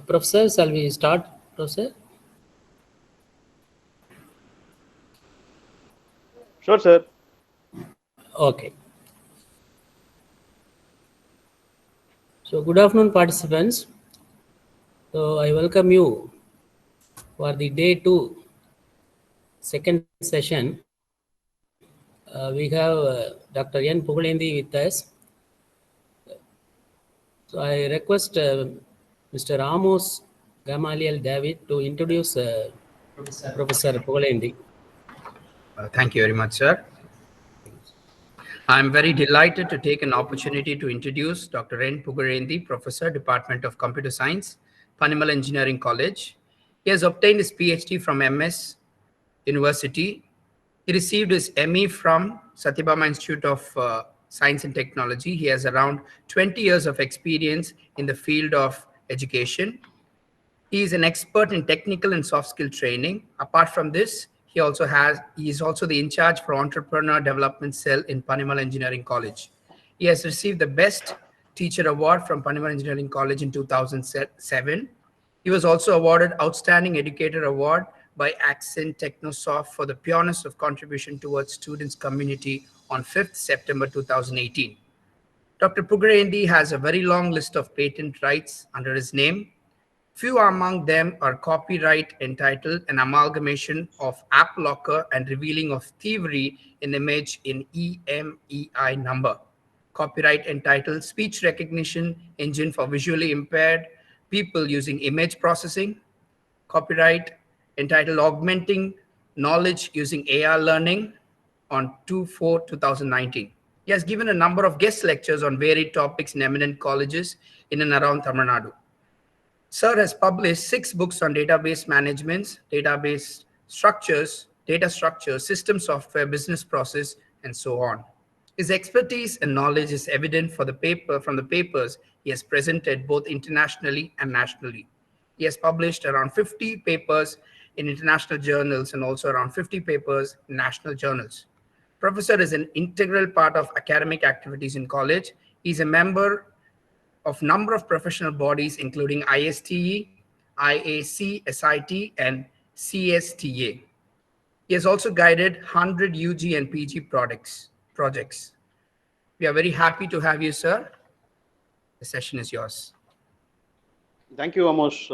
Professor, shall we start, Professor? Sure, sir. Okay. So, good afternoon, participants. So, I welcome you for the day 2, second session. We have Dr. N. Pugulendi with us. So, I request Mr. Amos Gamaliel David to introduce Professor Pugulendi. Thank you very much, sir. I'm very delighted to take an opportunity to introduce Dr. N. Pugarendi, Professor, Department of Computer Science, Panimal Engineering College. He has obtained his PhD from MS University. He received his ME from Satyabama Institute of Science and Technology. He has around 20 years of experience in the field of education. He is an expert in technical and soft skill training. Apart from this, he is also the in charge for entrepreneur development cell in Panimal Engineering College. He has received the best teacher award from Panimal Engineering College in 2007. He was also awarded outstanding educator award by Accent Technosoft for the pureness of contribution towards students community on 5th September 2018. Dr. Pugarendi has a very long list of patent rights under his name. Few among them are copyright entitled An Amalgamation of App Locker and Revealing of Thievery in Image in EMEI Number. Copyright entitled Speech Recognition Engine for Visually Impaired People Using Image Processing. Copyright entitled Augmenting Knowledge Using AR Learning on 2/4/2019. He has given a number of guest lectures on varied topics in eminent colleges in and around Tamil Nadu. Sir has published 6 books on database management, database structures, data structures, system software, business process, and so on. His expertise and knowledge is evident from the papers he has presented both internationally and nationally. He has published around 50 papers in international journals and also around 50 papers in national journals. Professor is an integral part of academic activities in college. He is a member of number of professional bodies including ISTE, IAC, SIT, and CSTA. He has also guided 100 UG and PG projects. We are very happy to have you, sir. The session is yours. Thank you, Amos.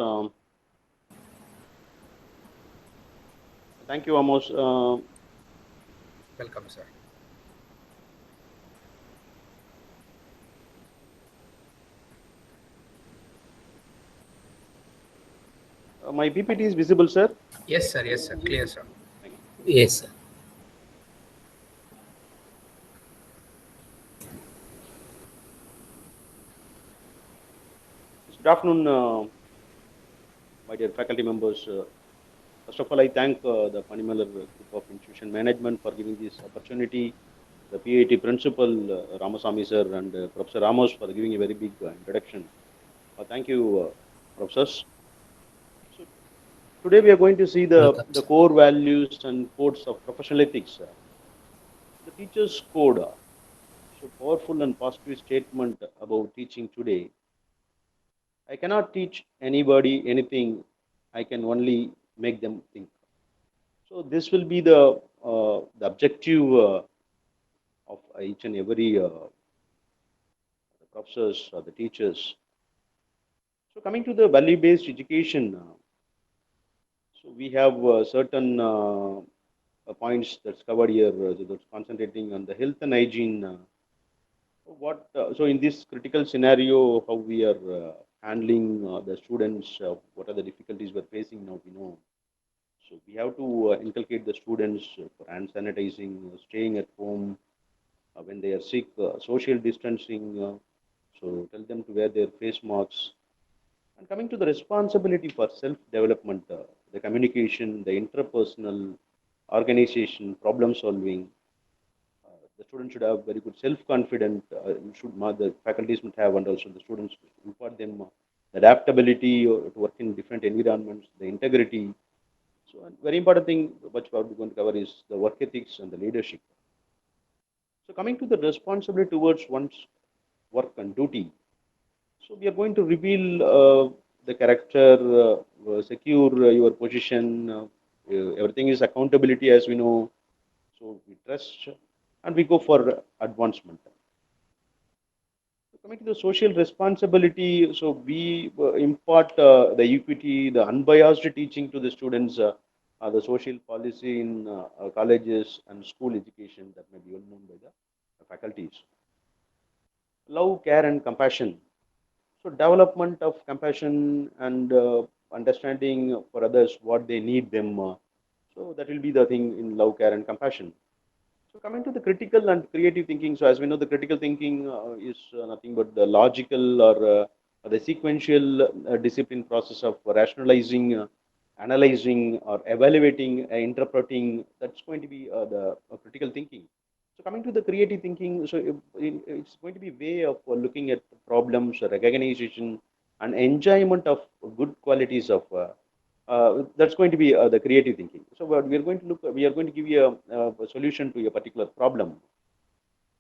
Thank you, Amos. Welcome, sir. My PPT is visible, sir? Yes, sir. Yes, sir. Clear, sir. Thank you. Yes, sir. Good afternoon, my dear faculty members. First of all, I thank the Panimalar Group of Institution Management for giving this opportunity, the PIT principal, Ramasamy sir, and Professor Ramos for giving a very big introduction. Thank you, professors. So, today we are going to see the core values and codes of professional ethics. The teacher's code, so powerful and positive statement about teaching today. I cannot teach anybody anything. I can only make them think. So this will be the objective of each and every the professors or the teachers. So coming to the value-based education, so we have certain points that's covered here. That's concentrating on the health and hygiene. So in this critical scenario, how we are handling the students, what are the difficulties we're facing now, we know. So we have to inculcate the students for hand sanitizing, staying at home when they are sick, social distancing. So tell them to wear their face masks. And coming to the responsibility for self-development, the communication, the interpersonal organization, problem solving. The students should have very good self-confidence. The faculties should have, and also the students impart them adaptability to work in different environments, the integrity. So, a very important thing which we are going to cover is the work ethics and the leadership. So, coming to the responsibility towards one's work and duty. So, we are going to reveal the character, secure your position. Everything is accountability, as we know. So, we trust and we go for advancement. So coming to the social responsibility, so we impart the equity, the unbiased teaching to the students, the social policy in colleges and school education that may be well known by the faculties. Love, care, and compassion. So development of compassion and understanding for others what they need them. So that will be the thing in love, care, and compassion. So coming to the critical and creative thinking, so as we know, the critical thinking is nothing but the logical or the sequential discipline process of rationalizing, analyzing, or evaluating, interpreting. That's going to be the critical thinking. So coming to the creative thinking, so it's going to be way of looking at problems, recognition, and enjoyment of good qualities of that's going to be the creative thinking. So we are going to look, we are going to give you a solution to a particular problem.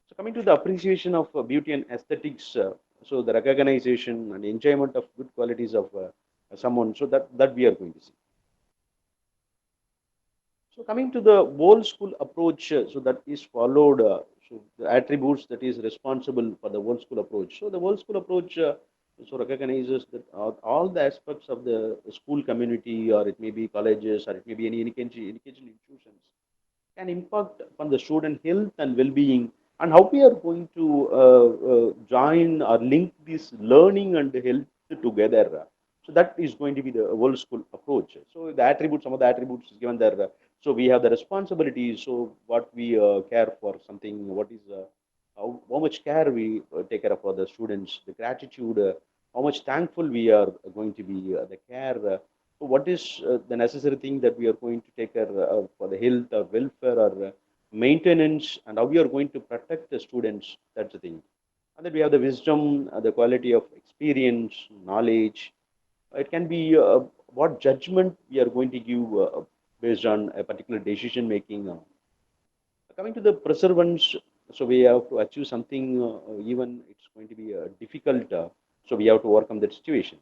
So coming to the appreciation of beauty and aesthetics, so the recognition and enjoyment of good qualities of someone, so that we are going to see. So coming to the whole school approach, so that is followed, so the attributes that is responsible for the whole school approach. So the whole school approach so recognizes that all the aspects of the school community, or it may be colleges, or it may be any educational institutions, can impact upon the student health and well-being, and how we are going to join or link this learning and health together. So that is going to be the whole school approach. So the attributes, some of the attributes is given there. So we have the responsibilities. So what we care for something, what is how much care we take care of for the students, the gratitude, how much thankful we are going to be, the care. So what is the necessary thing that we are going to take care for the health or welfare or maintenance, and how we are going to protect the students? That's the thing. And then we have the wisdom, the quality of experience, knowledge. It can be what judgment we are going to give based on a particular decision making. Coming to the perseverance, so we have to achieve something, even it's going to be difficult. So we have to overcome that situation.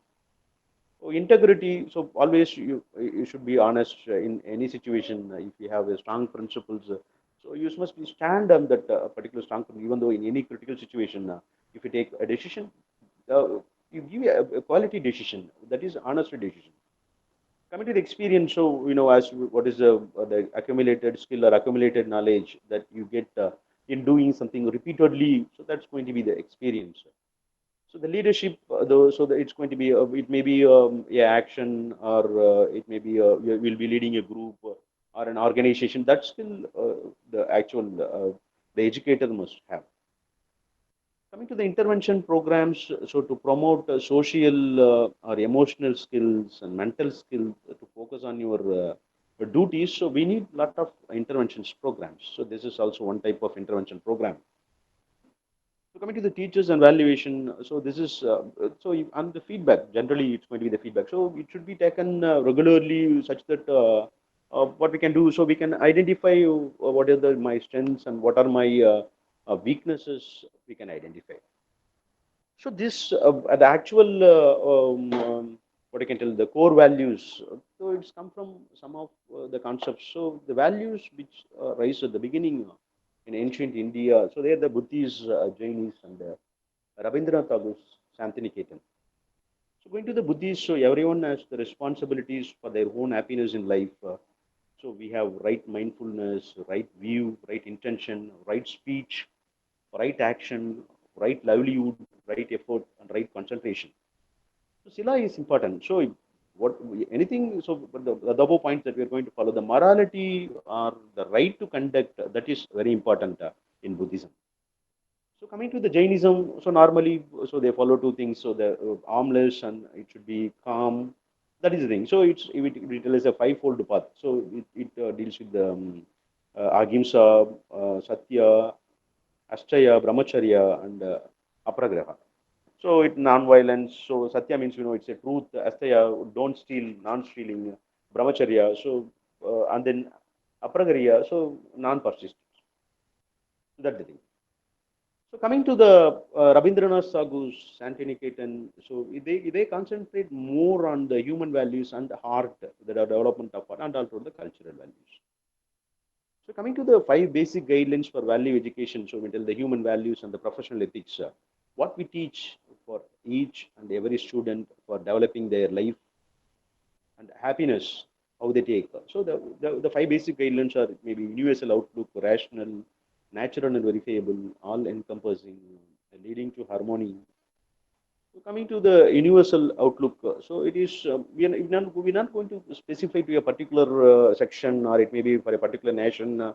So integrity. So always you should be honest in any situation. If you have a strong principles, so you must be stand on that particular strong principle, even though in any critical situation, if you take a decision, uh, you give a quality decision, that is honest decision. Coming to the experience, so as what is the accumulated skill or accumulated knowledge that you get in doing something repeatedly, so that's going to be the experience. So the leadership, though, so that it's going to be, it may be action, or it may be will be leading a group or an organization. That's still the actual the educator must have. Coming to the intervention programs, so to promote social or emotional skills and mental skills to focus on your duties, so we need a lot of interventions programs. So this is also one type of intervention program. So coming to the teachers and valuation, so this is and the feedback. Generally, it's going to be the feedback. So it should be taken regularly, such that what we can do, so we can identify what are my strengths and what are my weaknesses. We can identify. So this the actual what I can tell, the core values. So it's come from some of the concepts. So the values which rise at the beginning in ancient India. So they are the Buddhis, Jainis, and Rabindranath Tagore's Santiniketan. So going to the Buddhists, so everyone has the responsibilities for their own happiness in life. So we have right mindfulness, right view, right intention, right speech, right action, right livelihood, right effort, and right concentration. So Sila is important. So what anything, so but the above points that we are going to follow, the morality or the right to conduct, that is very important in Buddhism. So coming to the Jainism, so normally, so they follow two things. So the armless and it should be calm. That is the thing. So it is a fivefold path. So it deals with the ahimsa, satya, Astaya, Brahmacharya, and Apragraha. So it non-violence. So Satya means, it's a truth. Asteya, don't steal, non-stealing. Brahmacharya. So and then Apragariya. So non-persistence. That's the thing. So coming to the Rabindranath Tagore's Santiniketan, so they concentrate more on the human values and the heart, the development of art, and also the cultural values. So coming to the 5 basic guidelines for value education, so we tell the human values and the professional ethics, what we teach for each and every student for developing their life and happiness, how they take. So the 5 basic guidelines are maybe universal outlook, rational, natural and verifiable, all encompassing, leading to harmony. So coming to the universal outlook, so it is we're not going to specify to a particular section, or it may be for a particular nation.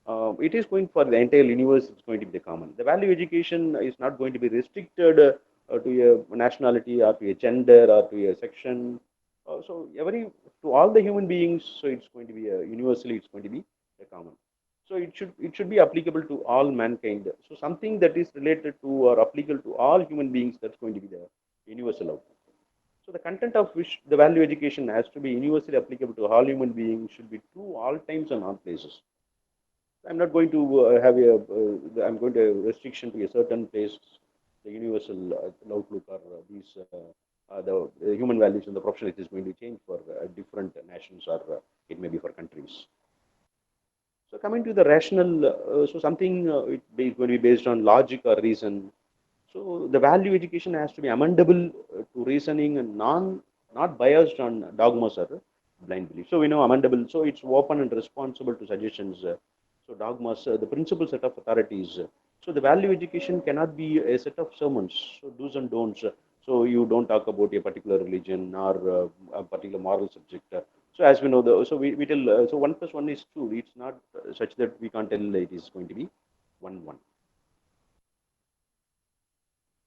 It is going for the entire universe. It's going to be the common. The value education is not going to be restricted to a nationality or to a gender or to a section. So to all the human beings. So it's going to be universally. It's going to be the common. So it should be applicable to all mankind. So something that is related to or applicable to all human beings, that's going to be the universal outcome. So the content of which the value education has to be universally applicable to all human beings should be true all times and all places. I'm not going to I'm going to restriction to a certain place, the universal outlook or the human values and the professional is going to change for different nations or it may be for countries. So coming to the rational, so something is going to be based on logic or reason. So the value education has to be amendable to reasoning and not biased on dogmas or blind belief. So we know amendable. So it's open and responsible to suggestions. So dogmas, the principal set of authorities. So the value education cannot be a set of sermons. So do's and don'ts. So you don't talk about a particular religion or a particular moral subject. So as we know, so we tell, so 1 plus 1 is 2. It's not such that we can't tell it is going to be 1, 1.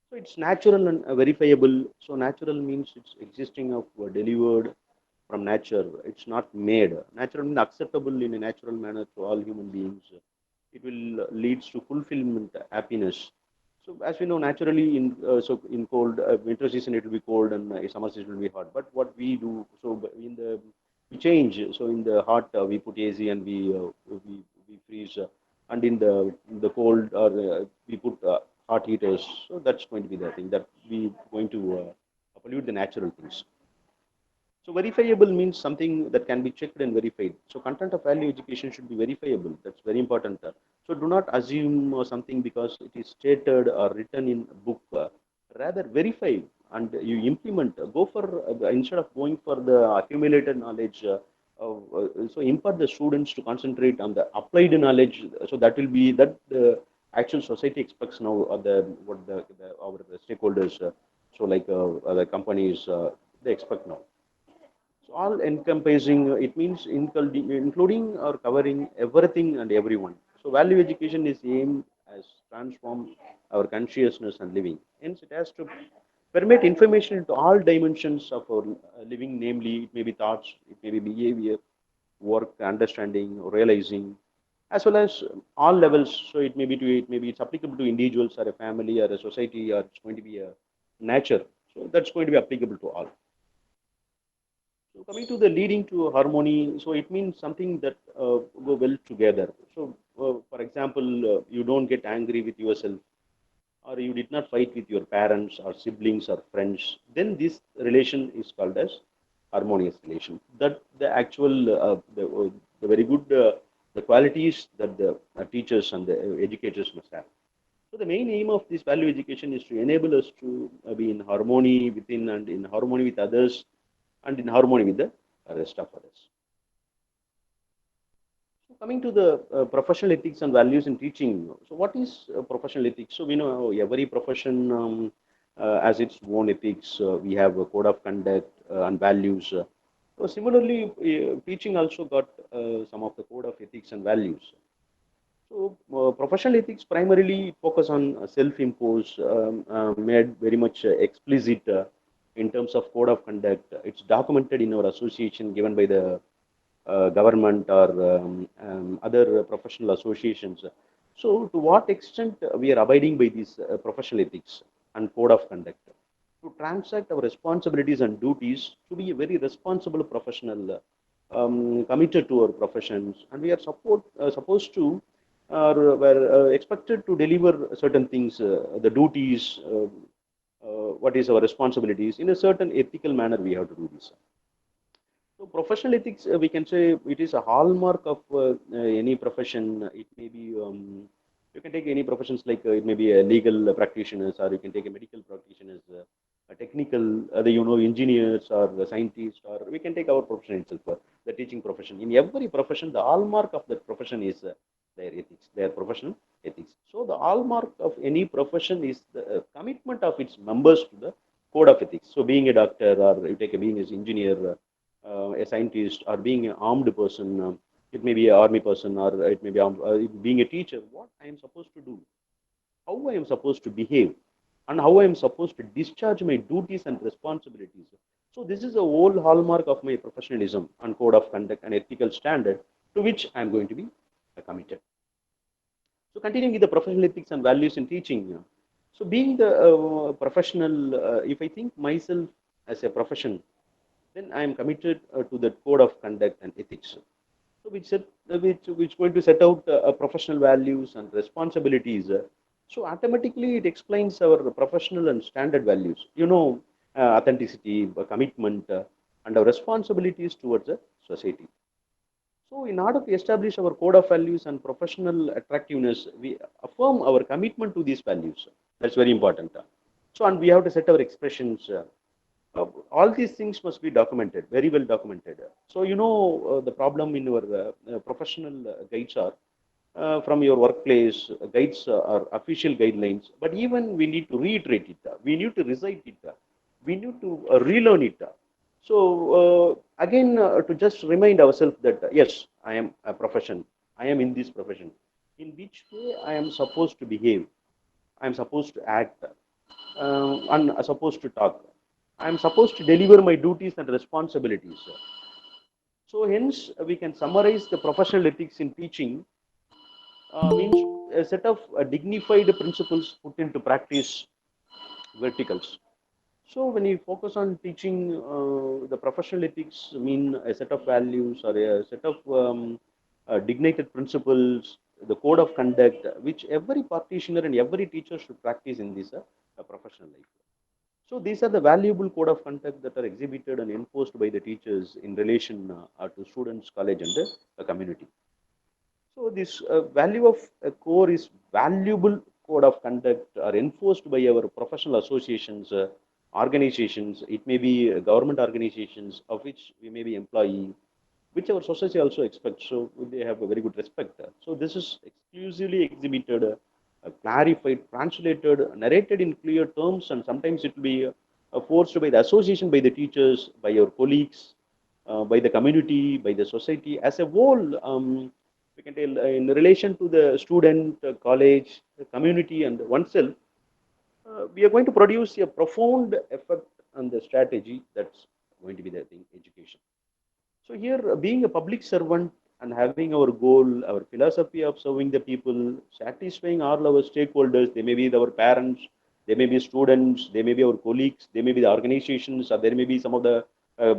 So it's natural and verifiable. So natural means it's existing of delivered from nature. It's not made. Natural means acceptable in a natural manner to all human beings. It will leads to fulfillment, happiness. So as we know, naturally in cold winter season it will be cold and summer season will be hot. But what we do, so we change. So in the hot we put AC and we freeze, and in the cold we put hot heaters. So that's going to be the thing that we going to pollute the natural things. So verifiable means something that can be checked and verified. So content of value education should be verifiable. That's very important. So do not assume something because it is stated or written in a book. Rather verify and you implement. Go for instead of going for the accumulated knowledge. So impart the students to concentrate on the applied knowledge. So that will be that the actual society expects now. Our stakeholders. So like the companies, they expect now. So all encompassing, it means including or covering everything and everyone. So value education is aimed as transform our consciousness and living. Hence, it has to permit information into all dimensions of our living, namely, it may be thoughts, it may be behavior, work, understanding, realizing, as well as all levels. So it may be it's applicable to individuals or a family or a society, or it's going to be a nature. So that's going to be applicable to all. So coming to the leading to harmony, so it means something that go well together. So, for example, you don't get angry with yourself, or you did not fight with your parents or siblings or friends. Then this relation is called as harmonious relation. That the actual the very good the qualities that the teachers and the educators must have. So the main aim of this value education is to enable us to be in harmony within and in harmony with others and in harmony with the rest of others. So coming to the professional ethics and values in teaching. So what is professional ethics? So we know every profession has its own ethics. We have a code of conduct and values. So similarly, teaching also got some of the code of ethics and values. So professional ethics primarily focus on self-imposed, made very much explicit in terms of code of conduct. It's documented in our association given by the government or other professional associations. So to what extent we are abiding by these professional ethics? and code of conduct, to transact our responsibilities and duties, to be a very responsible professional, committed to our professions, and we are supposed to, or were expected to deliver certain things, the duties, what is our responsibilities in a certain ethical manner. We have to do this. So professional ethics, we can say it is a hallmark of any profession. It may be, you can take any professions like it may be a legal practitioners, or you can take a medical practitioners, a technical, engineers or the scientists, or we can take our profession itself, the teaching profession. In every profession, the hallmark of that profession is their ethics, their professional ethics. So the hallmark of any profession is the commitment of its members to the code of ethics. So being a doctor, or you take a being as engineer, a scientist, or being an armed person, it may be an army person, or it may be being a teacher, what I am supposed to do, how I am supposed to behave, and how I am supposed to discharge my duties and responsibilities. So this is a whole hallmark of my professionalism and code of conduct and ethical standard to which I am going to be committed. So continuing with the professional ethics and values in teaching. So being the professional, if I think myself as a profession, then I am committed to the code of conduct and ethics. So which going to set out professional values and responsibilities. So automatically it explains our professional and standard values. Authenticity, commitment, and our responsibilities towards the society. So in order to establish our code of values and professional attractiveness, we affirm our commitment to these values. That's very important. So, and we have to set our expressions. All these things must be documented, very well documented. So, the problem in your professional guides are from your workplace, guides are official guidelines, but even we need to reiterate it, we need to recite it, we need to relearn it. So, again, to just remind ourselves that, yes, I am a profession, I am in this profession. In which way I am supposed to behave, I am supposed to act, and supposed to talk. I am supposed to deliver my duties and responsibilities. So hence we can summarize the professional ethics in teaching means a set of dignified principles put into practice, verticals. So when you focus on teaching, the professional ethics mean a set of values or a set of dignified principles, the code of conduct, which every practitioner and every teacher should practice in this professional life. So these are the valuable code of conduct that are exhibited and enforced by the teachers in relation to students, college, and the community. So this value of a core is valuable code of conduct are enforced by our professional associations, organizations. It may be government organizations of which we may be employee, which our society also expects. So they have a very good respect. So this is exclusively exhibited, clarified, translated, narrated in clear terms, and sometimes it will be forced by the association, by the teachers, by your colleagues, by the community, by the society as a whole. We can tell in relation to the student, college, the community, and oneself, we are going to produce a profound effect on the strategy that's going to be the thing, education. So here, being a public servant and having our goal, our philosophy of serving the people, satisfying all our stakeholders, they may be our parents, they may be students, they may be our colleagues, they may be the organizations, or there may be some of the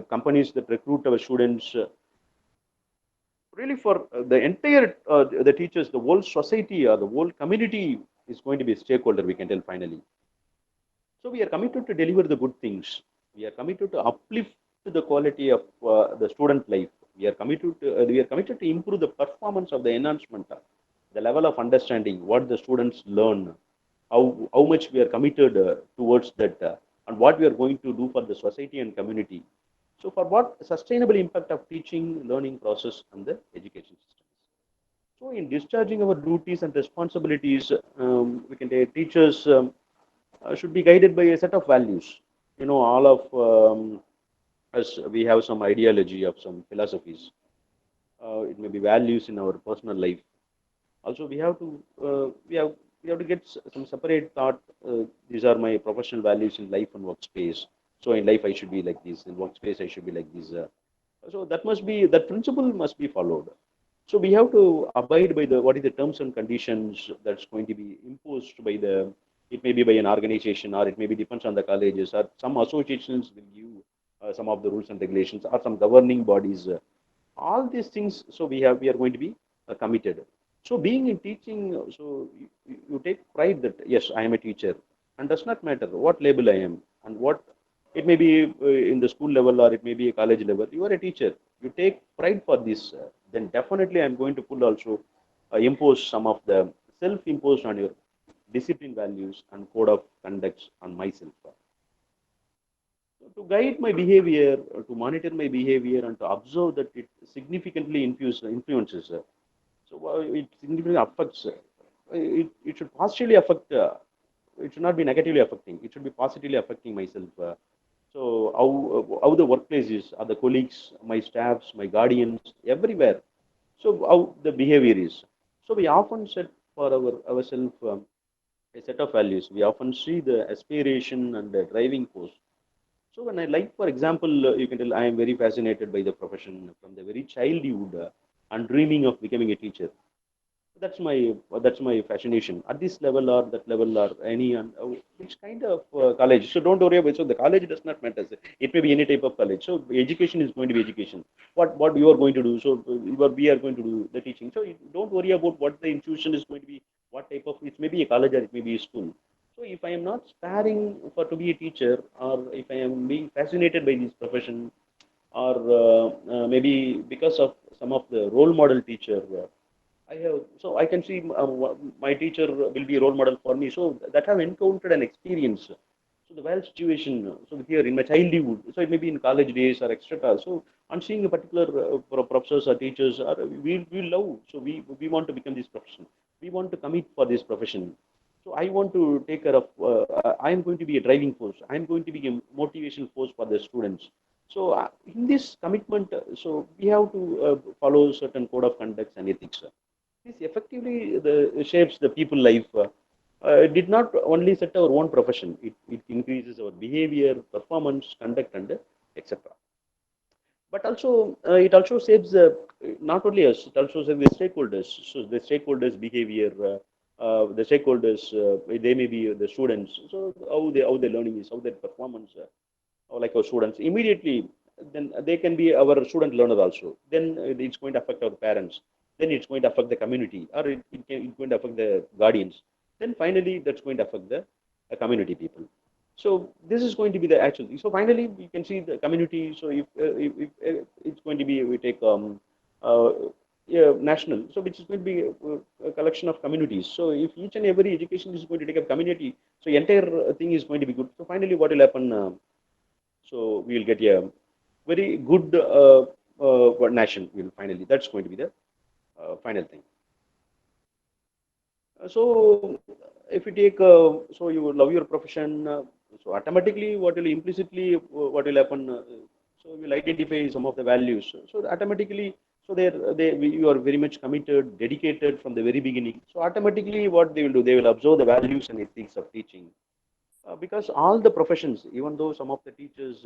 companies that recruit our students. Really for the entire, the teachers, the whole society or the whole community is going to be a stakeholder, we can tell finally. So we are committed to deliver the good things. We are committed to uplift the quality of the student life. We are committed to improve the performance of the enhancement, the level of understanding, what the students learn, how much we are committed towards that, and what we are going to do for the society and community. So for what sustainable impact of teaching, learning process and the education systems. So in discharging our duties and responsibilities, we can say teachers should be guided by a set of values. All of us, we have some ideology of some philosophies. It may be values in our personal life. Also, we have to get some separate thought. These are my professional values in life and workspace. So in life I should be like this. In workspace I should be like this. So that principle must be followed. So we have to abide by what is the terms and conditions that's going to be imposed by the It may be by an organization, or it may be depends on the colleges, or some associations will give some of the rules and regulations, or some governing bodies. All these things, so we are going to be committed. So being in teaching, so you take pride that yes, I am a teacher, and does not matter what label I am and what it may be in the school level or it may be a college level. You are a teacher. You take pride for this. Then definitely I'm going to pull also impose some of the self-imposed on your discipline values and code of conducts on myself. So to guide my behavior, to monitor my behavior, and to observe that it significantly influences. So it significantly affects. It should positively affect. It should not be negatively affecting. It should be positively affecting myself. So how the workplace is, are the colleagues, my staffs, my guardians, everywhere. So how the behavior is. So we often set for ourselves a set of values. We often see the aspiration and the driving force. So when I like, for example, you can tell I am very fascinated by the profession from the very childhood and dreaming of becoming a teacher. That's my fascination at this level or that level or any and which kind of college. So don't worry about. So the college does not matter. It may be any type of college. So education is going to be education. What you are going to do. So what we are going to do the teaching. So don't worry about what the institution is going to be. What type of it may be a college or it may be a school. So if I am not sparing for to be a teacher, or if I am being fascinated by this profession, or maybe because of some of the role model teacher, I have so I can see my teacher will be a role model for me. So that I've encountered an experience. So the well situation. So here in my childhood, so it may be in college days or etc. So on seeing a particular professors or teachers, or we love. So we want to become this profession. We want to commit for this profession. So I want to take care of. I am going to be a driving force. I am going to be a motivational force for the students. So in this commitment, so we have to follow certain code of conduct and ethics. This effectively shapes the people life. It did not only set our own profession; it increases our behavior, performance, conduct, and etc. But also, it also shapes not only us; it also shapes the stakeholders. So the stakeholders' behavior, the stakeholders, they may be the students. So how they learning is, how their performance, or like our students immediately. Then they can be our student learner also. Then it's going to affect our parents. Then it's going to affect the community, or it's going to affect the guardians. Then finally, that's going to affect the community people. So this is going to be the actual thing. So finally, we can see the community. So if it's going to be, we take uh, yeah, national. So which is going to be a collection of communities. So if each and every education is going to take a community, so entire thing is going to be good. So finally, what will happen? So we will get a very good nation. Will finally, that's going to be the final thing. So if you take, so you love your profession, so automatically what will implicitly what will happen? So you will identify some of the values. So automatically, so you are very much committed, dedicated from the very beginning. So automatically, what they will do, they will observe the values and ethics of teaching. Because all the professions, even though some of the teachers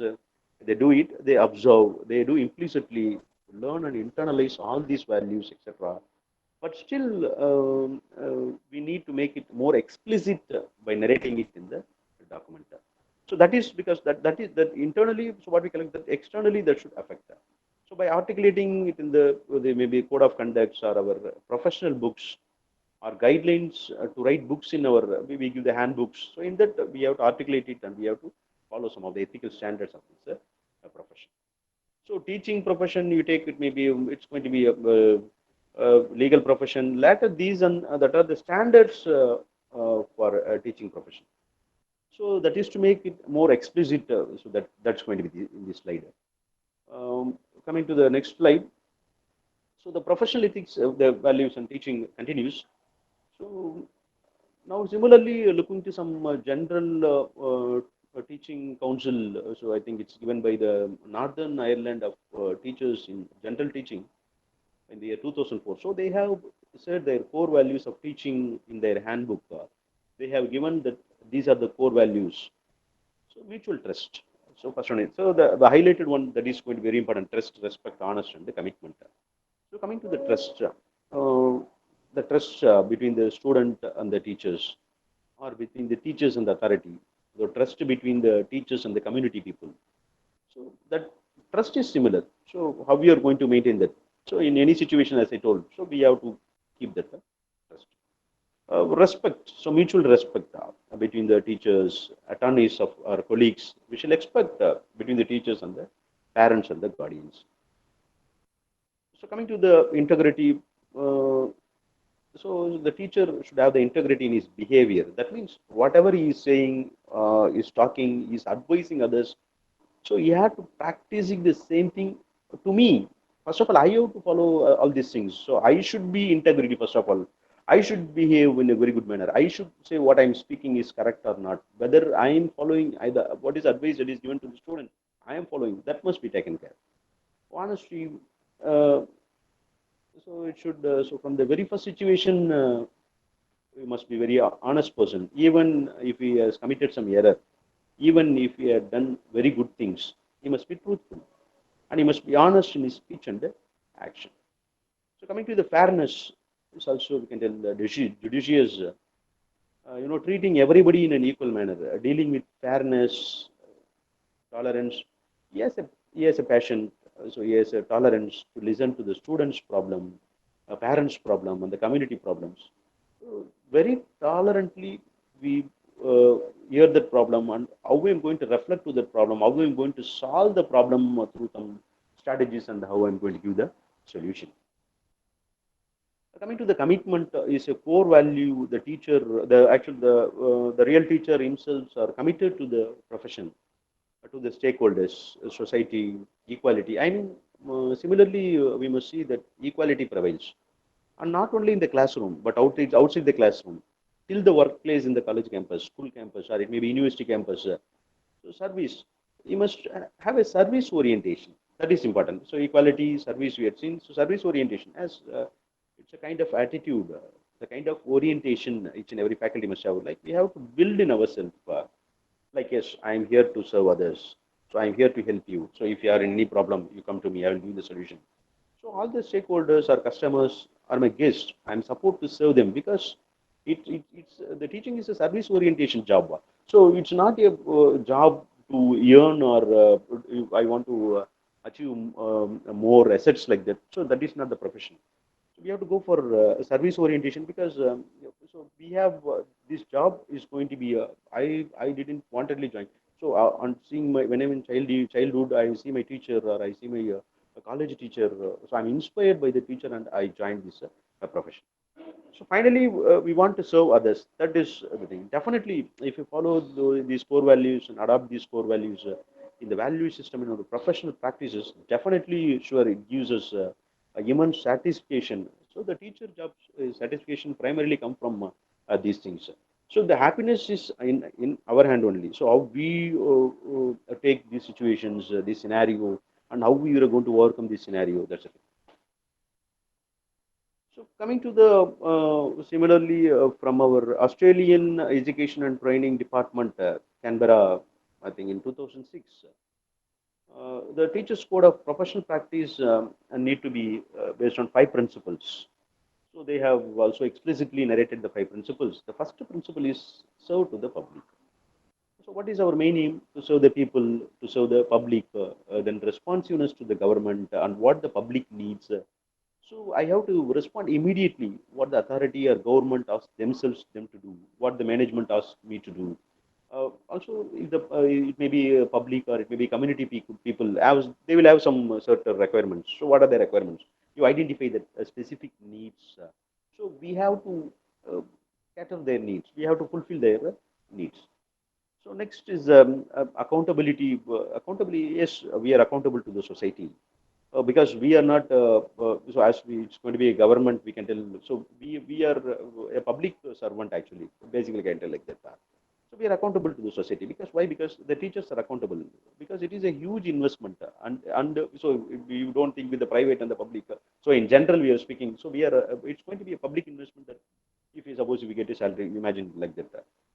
they do it, they observe, they do implicitly learn and internalize all these values, etc. But still, we need to make it more explicit by narrating it in the document. So that is because that is that internally. So what we collect that externally that should affect that. So by articulating it in the maybe code of conducts or our professional books or guidelines to write books in our we give the handbooks. So in that we have to articulate it and we have to follow some of the ethical standards of this profession. So teaching profession, you take it maybe it's going to be a legal profession. Later, these and that are the standards for teaching profession. So that is to make it more explicit. So that's going to be in this slide. Coming to the next slide. So the professional ethics, the values and teaching continues. So now similarly, looking to some general teaching council. So I think it's given by the Northern Ireland of teachers in general teaching in the year 2004. So they have said their core values of teaching in their handbook. They have given that these are the core values. So mutual trust. So first one is, so the highlighted one that is going to be very important: trust, respect, honest, and the commitment. So coming to the trust between the student and the teachers. or between the teachers and the authority, the trust between the teachers and the community people. So that trust is similar. So how we are going to maintain that? So in any situation, as I told, so we have to keep that trust. Respect, so mutual respect between the teachers, attorneys of our colleagues. We shall expect between the teachers and the parents and the guardians. So coming to the integrity, uh, so the teacher should have the integrity in his behavior. That means whatever he is saying, is talking, is advising others. So you have to practicing the same thing to me. First of all, I have to follow all these things. So I should be integrity first of all. I should behave in a very good manner. I should say what I'm speaking is correct or not. Whether I am following either what is advice that is given to the student, I am following. That must be taken care. Honesty. Uh, so it should. So from the very first situation, we must be very honest person. Even if he has committed some error, even if he had done very good things, he must be truthful and he must be honest in his speech and action. So coming to the fairness, is also we can tell the judicious, treating everybody in an equal manner, dealing with fairness, tolerance. He has a passion, so he has a tolerance to listen to the students' problem, parents' problem, and the community problems. So very tolerantly, we hear that problem and how we are going to reflect to that problem, how we are going to solve the problem through some strategies, and how I'm going to give the solution. Coming to the commitment is a core value. The teacher, the real teacher himself are committed to the profession, to the stakeholders, society, equality. I mean, similarly, we must see that equality prevails, and not only in the classroom, but outside the classroom, till the workplace in the college campus, school campus, or it may be university campus. So service, you must have a service orientation. That is important. So equality, service, we have seen. So service orientation, as it's a kind of attitude, the kind of orientation each and every faculty must have. Like we have to build in ourselves. Like yes, I am here to serve others. So I am here to help you. So if you are in any problem, you come to me. I will give you the solution. So all the stakeholders or customers are my guests. I am supposed to serve them because it's the teaching is a service orientation job. So it's not a job to earn or I want to achieve more assets like that. So that is not the profession. So we have to go for service orientation because so we have this job is going to be I didn't wantedly join. So on seeing my when I'm in childhood, I see my teacher or I see my a college teacher. So I'm inspired by the teacher and I joined this profession. So finally, we want to serve others. That is the thing. Definitely, if you follow these core values and adopt these core values in the value system in our professional practices, definitely, sure, it gives us a human satisfaction. So the teacher job satisfaction primarily come from these things. So the happiness is in our hand only. So how we take these situations, this scenario, and how we are going to overcome this scenario. That's it. So coming to the similarly from our Australian Education and Training Department, Canberra, I think in 2006, the Teachers Code of Professional Practice need to be based on 5 principles. So they have also explicitly narrated the 5 principles. The first principle is serve to the public. So what is our main aim? To serve the people, to serve the public, then responsiveness to the government and what the public needs. So I have to respond immediately what the authority or government asks themselves them to do, what the management asks me to do. Also, if it may be public or it may be community people have, they will have some certain requirements. So what are the requirements? You identify the specific needs. So we have to cater their needs. We have to fulfill their needs. So next is accountability. Accountability, yes, we are accountable to the society because we are not. So as it's going to be a government, we can tell. So we are a public servant actually. Basically, can tell like that. So we are accountable to the society because why? Because the teachers are accountable because it is a huge investment and so you don't think with the private and the public. So in general, we are speaking. So we are. It's going to be a public investment that if you suppose we get a salary, imagine like that.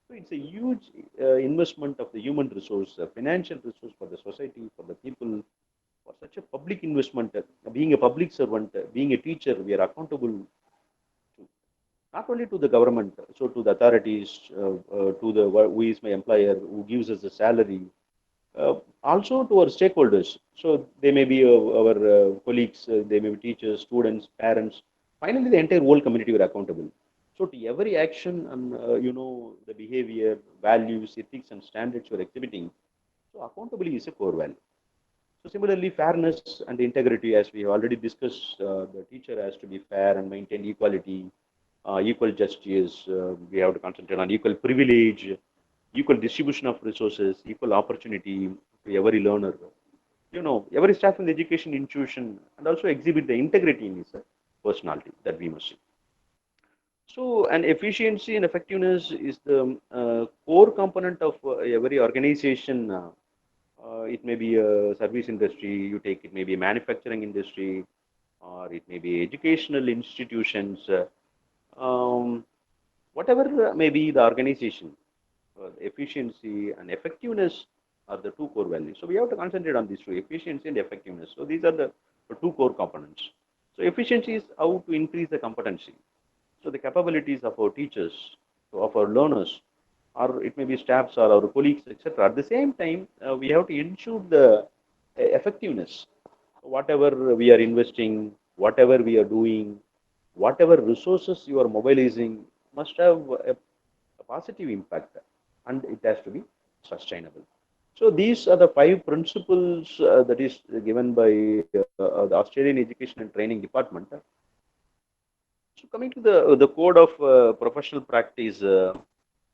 So it's a huge investment of the human resource, financial resource for the society, for the people, for such a public investment. Being a public servant, being a teacher, we are accountable to. not only to the government, so to the authorities, to the who is my employer, who gives us the salary, also to our stakeholders. So they may be our colleagues, they may be teachers, students, parents. Finally, the entire whole community are accountable. So to every action and the behavior, values, ethics, and standards you are exhibiting. So accountability is a core value. So similarly, fairness and integrity, as we have already discussed, the teacher has to be fair and maintain equality, equal justice. We have to concentrate on equal privilege, equal distribution of resources, equal opportunity to every learner. Every staff in the education institution and also exhibit the integrity in his personality that we must see. So, and efficiency and effectiveness is the core component of every organization. It may be a service industry, you take it may be a manufacturing industry, or it may be educational institutions. Whatever may be the organization, efficiency and effectiveness are the two core values. So we have to concentrate on these two, efficiency and effectiveness. So these are the two core components. So efficiency is how to increase the competency. So the capabilities of our teachers, so of our learners, or it may be staffs or our colleagues, etc. At the same time, we have to ensure the effectiveness. Whatever we are investing, whatever we are doing, whatever resources you are mobilizing must have a positive impact, and it has to be sustainable. So these are the 5 principles that is given by the Australian Education and Training Department. So coming to the code of professional practice,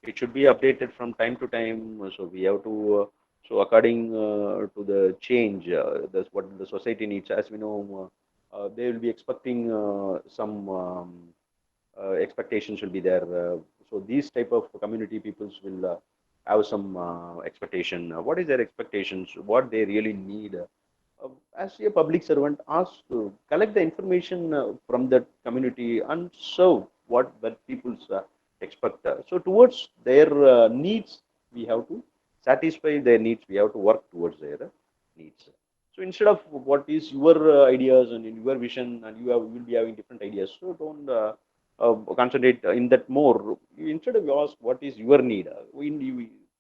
it should be updated from time to time. So we have to so according to the change, that's what the society needs. As we know, they will be expecting some expectations will be there. So these type of community peoples will have some expectation. What is their expectations? What they really need? As a public servant, asked to collect the information from that community and serve what the people expect. So towards their needs, we have to satisfy their needs. We have to work towards their needs. So instead of what is your ideas and your vision, and you will be having different ideas. So don't concentrate in that more. Instead of you ask what is your need.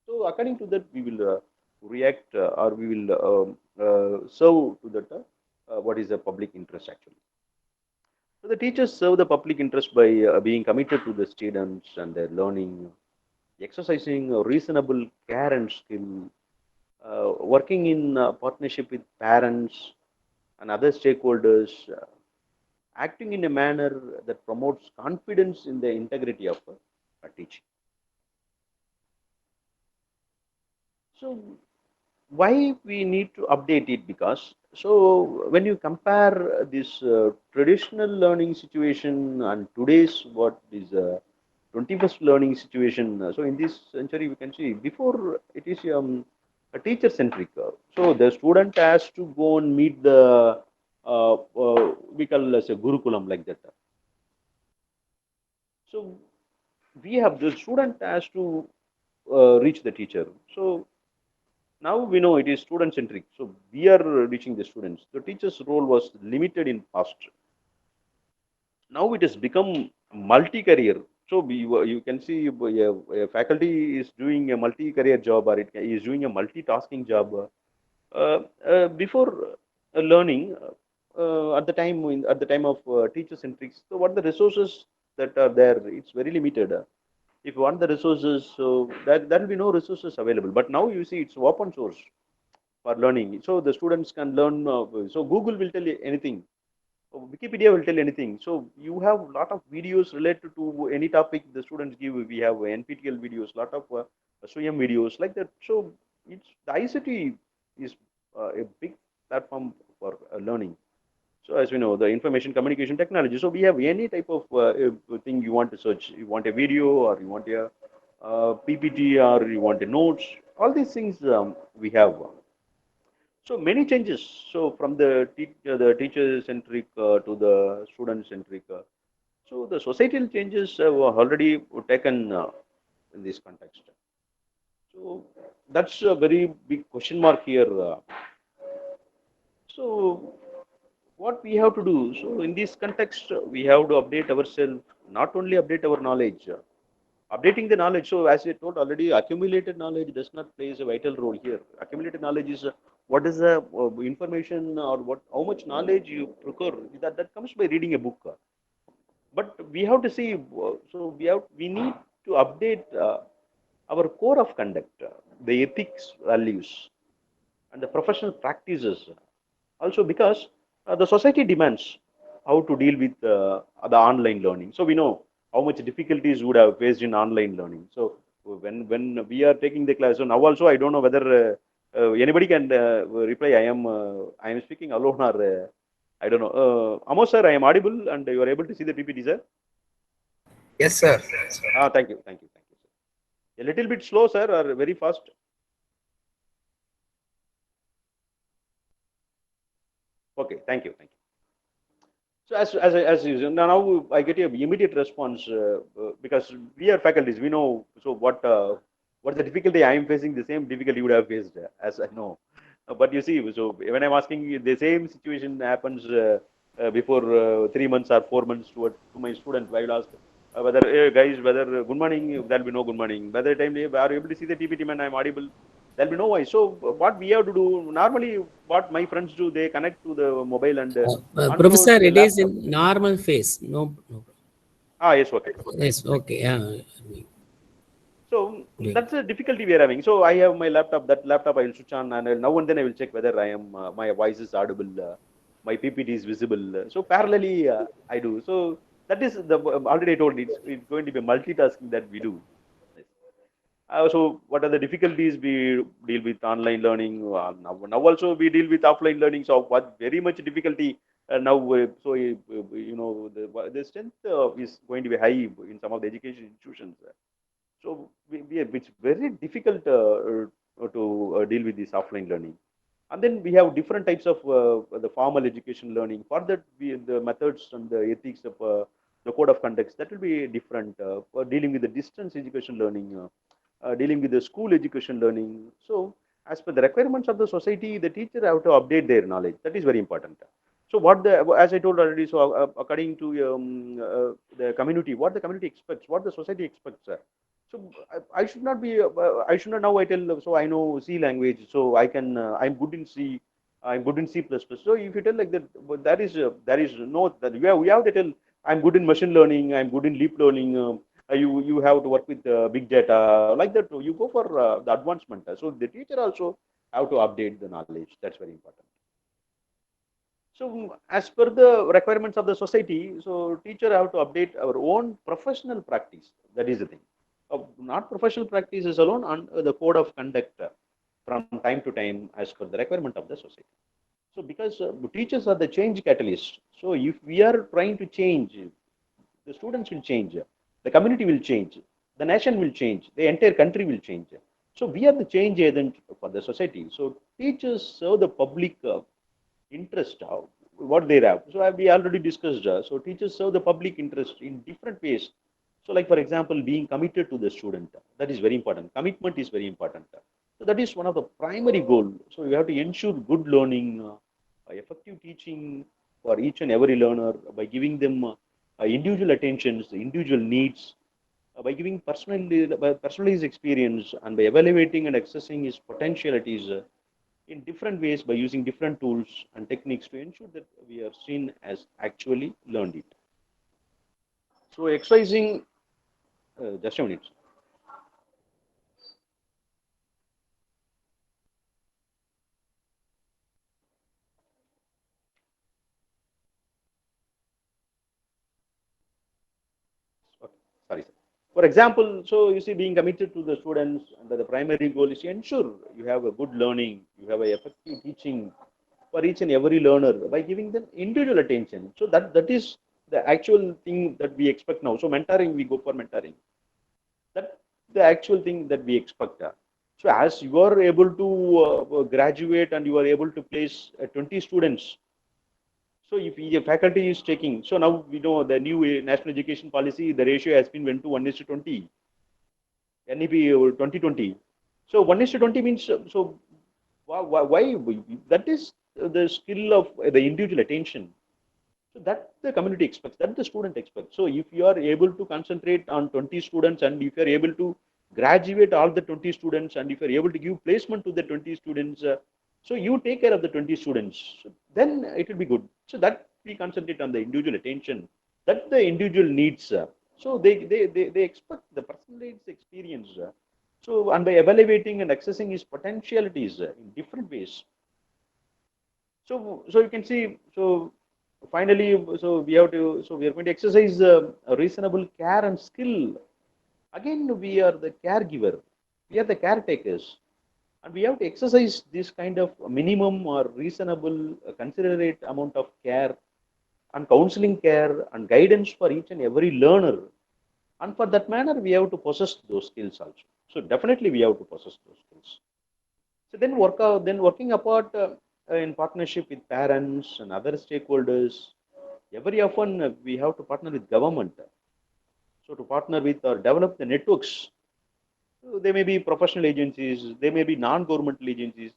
So according to that, we will react or we will serve to that what is the public interest actually. So the teachers serve the public interest by being committed to the students and their learning, exercising reasonable care and skill, working in partnership with parents and other stakeholders, acting in a manner that promotes confidence in the integrity of teaching. So why we need to update it? Because so when you compare this traditional learning situation and today's what is 21st learning situation, so in this century we can see before it is a teacher centric. So the student has to go and meet the we call as a gurukulam like that. So we have the student has to reach the teacher. So now we know it is student centric. So we are reaching the students. The teacher's role was limited in past. Now it has become multi-career. So you can see a faculty is doing a multi-career job, or it is doing a multitasking job. Before learning, at the time of teacher centric, so what the resources that are there, it's very limited. If you want the resources, so there will be no resources available. But now you see it's open source for learning, so the students can learn. So Google will tell you anything. Wikipedia will tell anything. So you have a lot of videos related to any topic the students give. We have NPTEL videos, lot of SWIM videos like that. So it's the ICT is a big platform for learning. So as we know, the information communication technology. So we have any type of thing you want to search. You want a video, or you want a PPT, or you want a notes. All these things we have. So many changes. So from the teacher centric to the student centric. So the societal changes have already taken in this context. So that's a very big question mark here. So what we have to do? So in this context, we have to update ourselves not only update our knowledge, updating the knowledge. So as I told already, accumulated knowledge does not plays a vital role here. Accumulated knowledge is what is the information or what how much knowledge you procure. That comes by reading a book. But we have to see. So we need to update our core of conduct, the ethics, values, and the professional practices. Also, because the society demands how to deal with the online learning. So we know how much difficulties would have faced in online learning. So when we are taking the class, so now also I don't know whether anybody can reply. I am speaking alone or I don't know. Amos sir, I am audible and you are able to see the PPT, sir. Yes, sir. Thank you, thank you, thank you, sir. A little bit slow, sir, or very fast. Okay, thank you, thank you. So as usual, now I get an immediate response because we are faculties. We know so what the difficulty I am facing. The same difficulty you would have faced as I know. But you see, so when I'm asking you, the same situation happens before 3 months or 4 months to my student. I will ask whether hey, guys whether good morning. There will be no good morning. By the time they are able to see the PPT man, I'm audible. There'll be no voice. So what we have to do normally, what my friends do, they connect to the mobile and Professor, onto the it is laptop. in normal phase. No, no. Yes, okay. Yes, okay. Yeah. So Doing. that's a difficulty we are having. So I have my laptop. That laptop I will switch on, and now and then I will check whether I am my voice is audible, my PPT is visible. So parallelly I do. So that is the already I told it's going to be multitasking that we do. So what are the difficulties we deal with online learning? Now also we deal with offline learning. So what very much difficulty now. The strength is going to be high in some of the education institutions. So it's very difficult to deal with this offline learning. And then we have different types of the formal education learning. For that, the methods and the ethics of the code of conduct that will be different for dealing with the distance education learning, dealing with the school education learning. So, as per the requirements of the society, the teacher have to update their knowledge. That is very important. So, as I told already, so according to the community, what the community expects, what the society expects. So I should not be. I should not now. I tell. So I know C language. So I can. I'm good in C. I'm good in C plus plus. So if you tell like that, but there is no that we have to tell. I'm good in machine learning. I'm good in deep learning. You have to work with big data like that. You go for the advancement. So the teacher also have to update the knowledge. That's very important. So as per the requirements of the society, so teacher have to update our own professional practice. That is the thing. Not professional practices alone, and the code of conduct from time to time as per the requirement of the society. So because teachers are the change catalyst. So if we are trying to change, the students will change, the community will change, the nation will change, the entire country will change. So we are the change agent for the society. So teachers serve the public interest what they have. So we already discussed. So teachers serve the public interest in different ways. So like for example, being committed to the student, that is very important. Commitment is very important. So that is one of the primary goal. So you have to ensure good learning, effective teaching for each and every learner by giving them individual attentions, individual needs, by giving personalized experience and by evaluating and assessing his potentialities in different ways by using different tools and techniques to ensure that we are seen as actually learned it. So exercising, just a minute. Okay, sorry, sir. For example, so you see, being committed to the students, and the primary goal is to ensure you have a good learning, you have a effective teaching for each and every learner by giving them individual attention. So that is the actual thing that we expect now. So mentoring, we go for mentoring. That the actual thing that we expect. So as you are able to graduate and you are able to place 20 students. So if a faculty is taking, so now we know the new national education policy, the ratio has been went to 1:20, NEP 2020. So 1:20 means, so why that is the skill of the individual attention. So that the community expects, that the student expects. So if you are able to concentrate on 20 students, and if you are able to graduate all the 20 students, and if you are able to give placement to the 20 students, so you take care of the 20 students, so then it will be good. So that we concentrate on the individual attention, that the individual needs. So they expect the personalized experience. So, and by evaluating and accessing his potentialities in different ways. So you can see, so finally, so we have to, so we are going to exercise a reasonable care and skill. Again, we are the caregiver, we are the caretakers, and we have to exercise this kind of minimum or reasonable, considerate amount of care and counseling care and guidance for each and every learner. And for that manner, we have to possess those skills also. So definitely, we have to possess those skills. So then working apart in partnership with parents and other stakeholders. Very often we have to partner with government. So to partner with or develop the networks. So they may be professional agencies, they may be non-governmental agencies.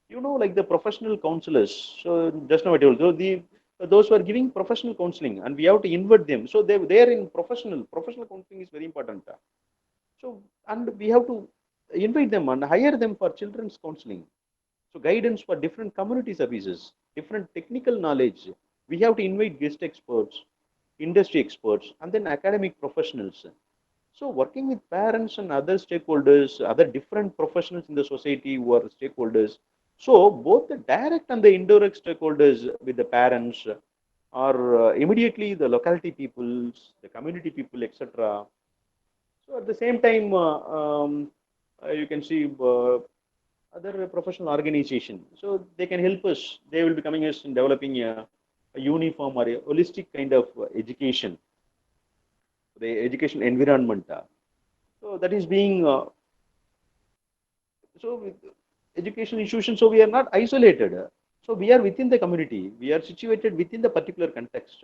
You know, like the professional counselors. So just now I told you, those who are giving professional counseling, and we have to invite them. So they are in professional counseling is very important. So and we have to invite them and hire them for children's counseling. So guidance for different community services, different technical knowledge. We have to invite guest experts, industry experts, and then academic professionals. So working with parents and other stakeholders, other different professionals in the society who are stakeholders. So both the direct and the indirect stakeholders with the parents or immediately the locality peoples, the community people, etc. So at the same time, you can see other professional organization. So they can help us. They will be coming us in developing a uniform or a holistic kind of education, the education environment. So that is being so with education institutions. So we are not isolated. So we are within the community. We are situated within the particular context,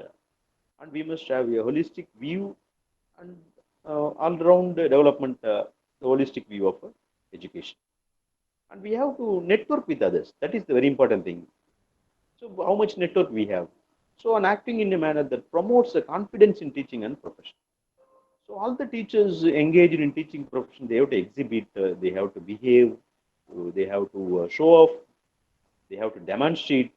and we must have a holistic view and all-round development, the holistic view of education. And we have to network with others. That is the very important thing. So how much network we have. So on acting in a manner that promotes the confidence in teaching and profession. So all the teachers engaged in teaching profession, they have to exhibit, they have to behave, they have to show off, they have to demonstrate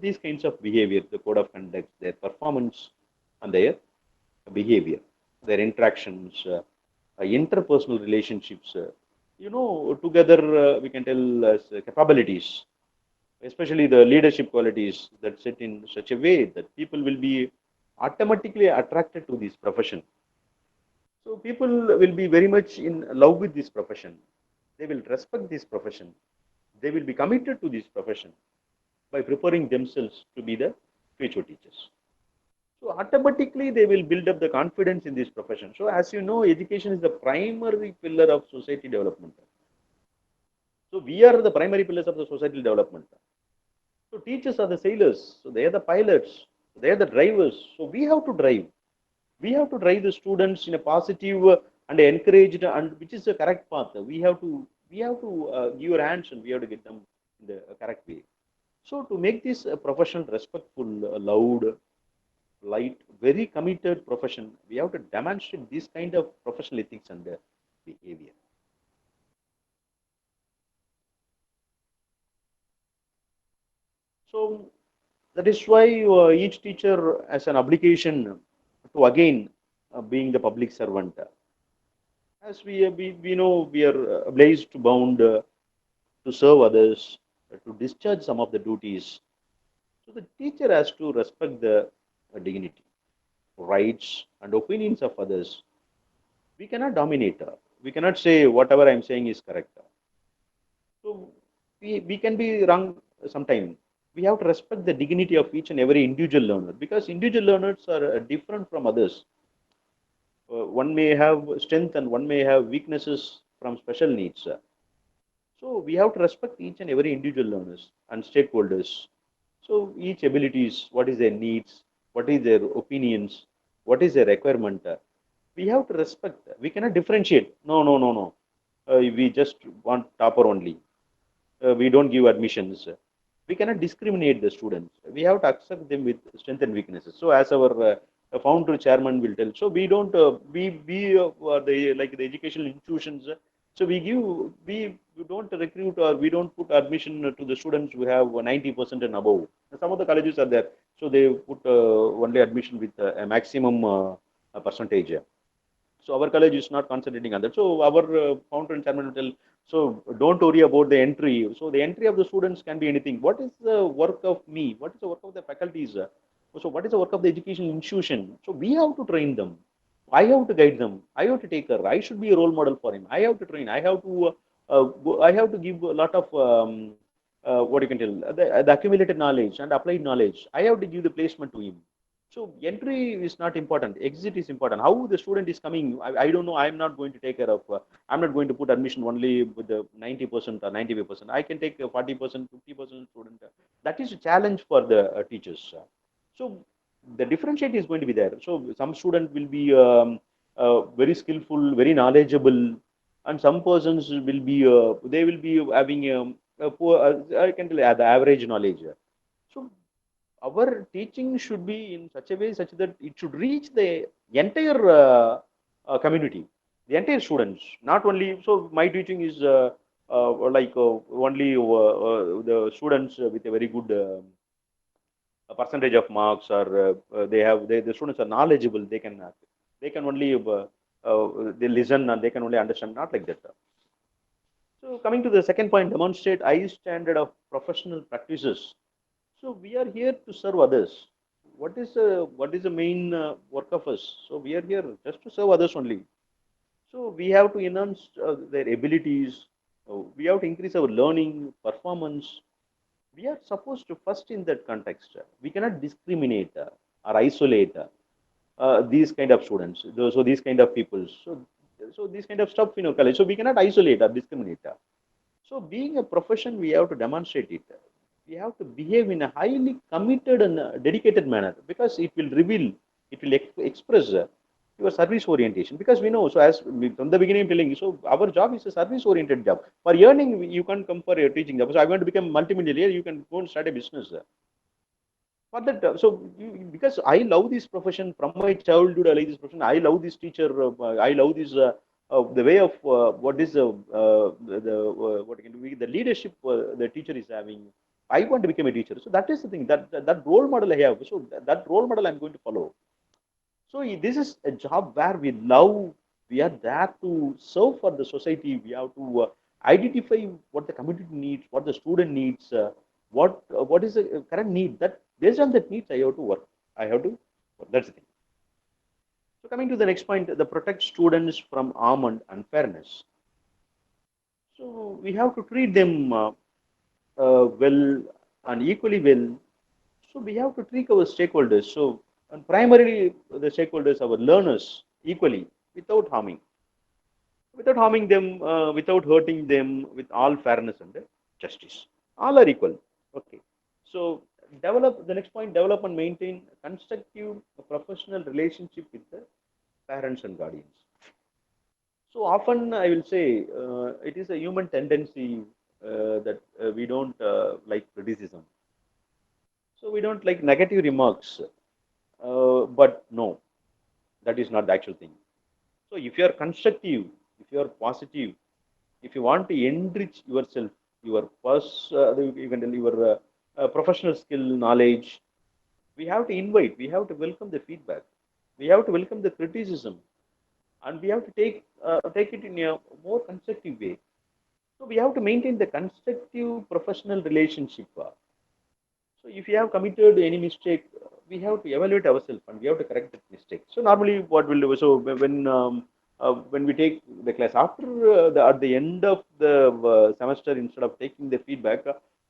these kinds of behavior, the code of conduct, their performance, and their behavior, their interactions, interpersonal relationships. Together we can tell as capabilities, especially the leadership qualities that set in such a way that people will be automatically attracted to this profession. So people will be very much in love with this profession. They will respect this profession. They will be committed to this profession by preparing themselves to be the future teachers. So automatically they will build up the confidence in this profession. So as you know, education is the primary pillar of society development. So we are the primary pillars of the societal development. So teachers are the sailors. So they are the pilots. They are the drivers. So we have to drive. We have to drive the students in a positive and encouraged, and which is the correct path. We have to give your hands, and we have to get them in the correct way. So to make this a profession respectful, loud, light, very committed profession, we have to demonstrate this kind of professional ethics and behavior. So that is why each teacher has an obligation to again being the public servant. As we know, we are obliged to bound to serve others, to discharge some of the duties. So the teacher has to respect the dignity, rights, and opinions of others. We cannot dominate. We cannot say whatever I am saying is correct. So we can be wrong sometime. We have to respect the dignity of each and every individual learner, because individual learners are different from others. One may have strength and one may have weaknesses from special needs. So we have to respect each and every individual learners and stakeholders. So each abilities, what is their needs, what is their opinions, what is their requirement. We have to respect. We cannot differentiate. No, no, no, no. We just want topper only. We don't give admissions. we cannot discriminate the students. We have to accept them with strength and weaknesses. So as our founder chairman will tell, so we don't the like the educational institutions. So we don't recruit or we don't put admission to the students who have 90% and above. Some of the colleges are there, so they put only admission with a maximum percentage. So our college is not concentrating on that. So our founder and chairman will tell, so don't worry about the entry. So the entry of the students can be anything. What is the work of me? What is the work of the faculties? So what is the work of the education institution? So we have to train them. I have to guide them. I have to take care. I should be a role model for him. I have to train. I have to give a lot of what you can tell the accumulated knowledge and applied knowledge. I have to give the placement to him. So entry is not important. Exit is important. How the student is coming, I don't know. I'm not going to take care of. I'm not going to put admission only with the 90% or 95%. I can take 40%, 50% student. That is a challenge for the teachers. So the differentiate is going to be there. So some student will be very skillful, very knowledgeable, and some persons will be they will be having a poor, I can tell the average knowledge. So our teaching should be in such a way such that it should reach the entire community, the entire students, not only. So my teaching is only the students with a very good percentage of marks, or the students are knowledgeable. They can only they listen and they can only understand, not like that. So coming to the second point, demonstrate high standard of professional practices. So we are here to serve others. What is the main work of us? So we are here just to serve others only. So we have to enhance their abilities. We have to increase our learning performance. We are supposed to first in that context. We cannot discriminate or isolate these kind of students. So these kind of people. So these kind of stuff in our college. So we cannot isolate or discriminate. So being a profession, we have to demonstrate it. We have to behave in a highly committed and dedicated manner, because it will reveal, it will express your service orientation. Because we know, so as from the beginning I'm telling you, so our job is a service oriented job. For earning, you can't come for a teaching job. So I want to become multimillionaire, you can go and start a business. For that, because I love this profession from my childhood, I like this profession. I love this teacher. I love this the way of what is what can be the leadership the teacher is having. I want to become a teacher. So that is the thing, that role model I have. So that role model I'm going to follow. So this is a job where we love. We are there to serve for the society. We have to identify what the community needs, what the student needs, what is the current need. That based on that needs, I have to work. I have to. That's the thing. So coming to the next point, the protect students from harm and unfairness. So we have to treat them well and equally well. So we have to treat our stakeholders. So and primarily the stakeholders, our learners, equally without harming them, without hurting them, with all fairness and justice. All are equal. Okay. So develop the next point. Develop and maintain constructive professional relationship with the parents and guardians. So often I will say it is a human tendency that we don't like criticism. So we don't like negative remarks. But no, that is not the actual thing. So if you are constructive, if you are positive, if you want to enrich yourself, your you can tell your professional skill, knowledge, we have to invite, we have to welcome the feedback, we have to welcome the criticism, and we have to take it in a more constructive way. So we have to maintain the constructive professional relationship. So if you have committed any mistake, we have to evaluate ourselves and we have to correct that mistake. So normally, what we'll do, so when we take the class after at the end of the semester, instead of taking the feedback,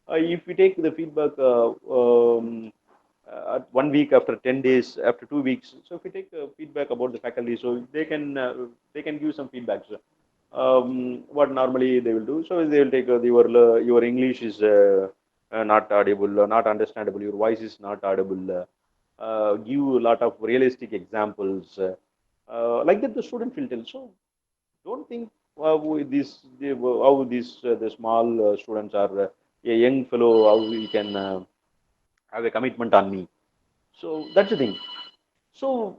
if we take the feedback at 1 week, after 10 days, after 2 weeks, so if we take feedback about the faculty, so they can give some feedbacks. What normally they will do, so they will take your English is not audible, not understandable, your voice is not audible, give a lot of realistic examples, like that the student will tell. So don't think how these the small students are a young fellow, how he can have a commitment on me. So that's the thing. So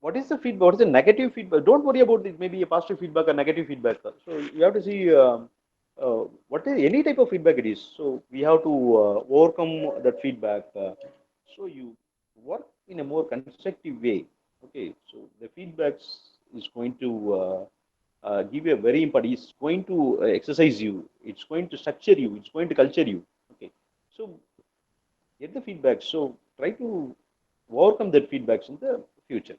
what is the feedback? What is the negative feedback? Don't worry about it. Maybe a positive feedback or negative feedback. So you have to see what is any type of feedback it is. So we have to overcome that feedback. So you work in a more constructive way. Okay. So the feedbacks is going to give you a very important. It's going to exercise you. It's going to structure you. It's going to culture you. Okay. So get the feedback. So try to overcome that feedbacks in the future.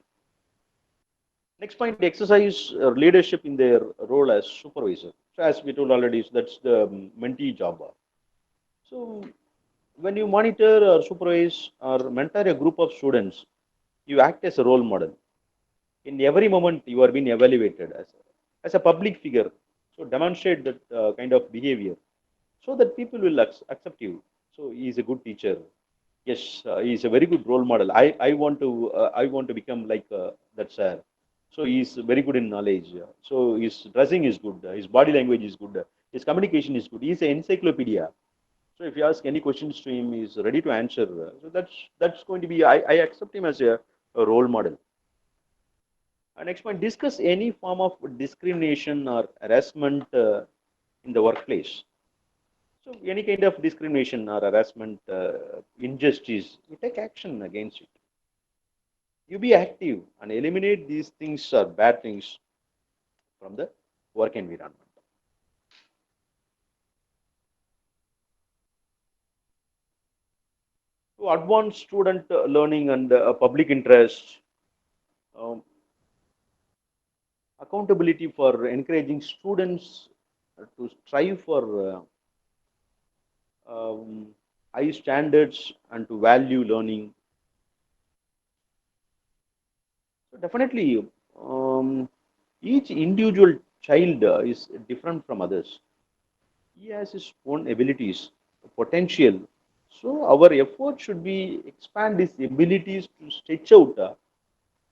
Next point, exercise leadership in their role as supervisor. So as we told already, so that's the mentee job. So when you monitor or supervise or mentor a group of students, you act as a role model. In every moment, you are being evaluated as a public figure. So demonstrate that kind of behavior so that people will accept you. So he is a good teacher. Yes, he is a very good role model. I want to become like that sir. So he is very good in knowledge. So his dressing is good. His body language is good. His communication is good. He is an encyclopedia. So if you ask any questions to him, he is ready to answer. So that's going to be. I accept him as a role model. Next point, discuss any form of discrimination or harassment in the workplace. So any kind of discrimination or harassment, injustice, you take action against it. You be active and eliminate these things or bad things from the work environment. So advanced student learning and public interest, um, accountability for encouraging students to strive for high standards and to value learning. So definitely, each individual child is different from others. He has his own abilities, potential. So our effort should be expand his abilities to stretch out to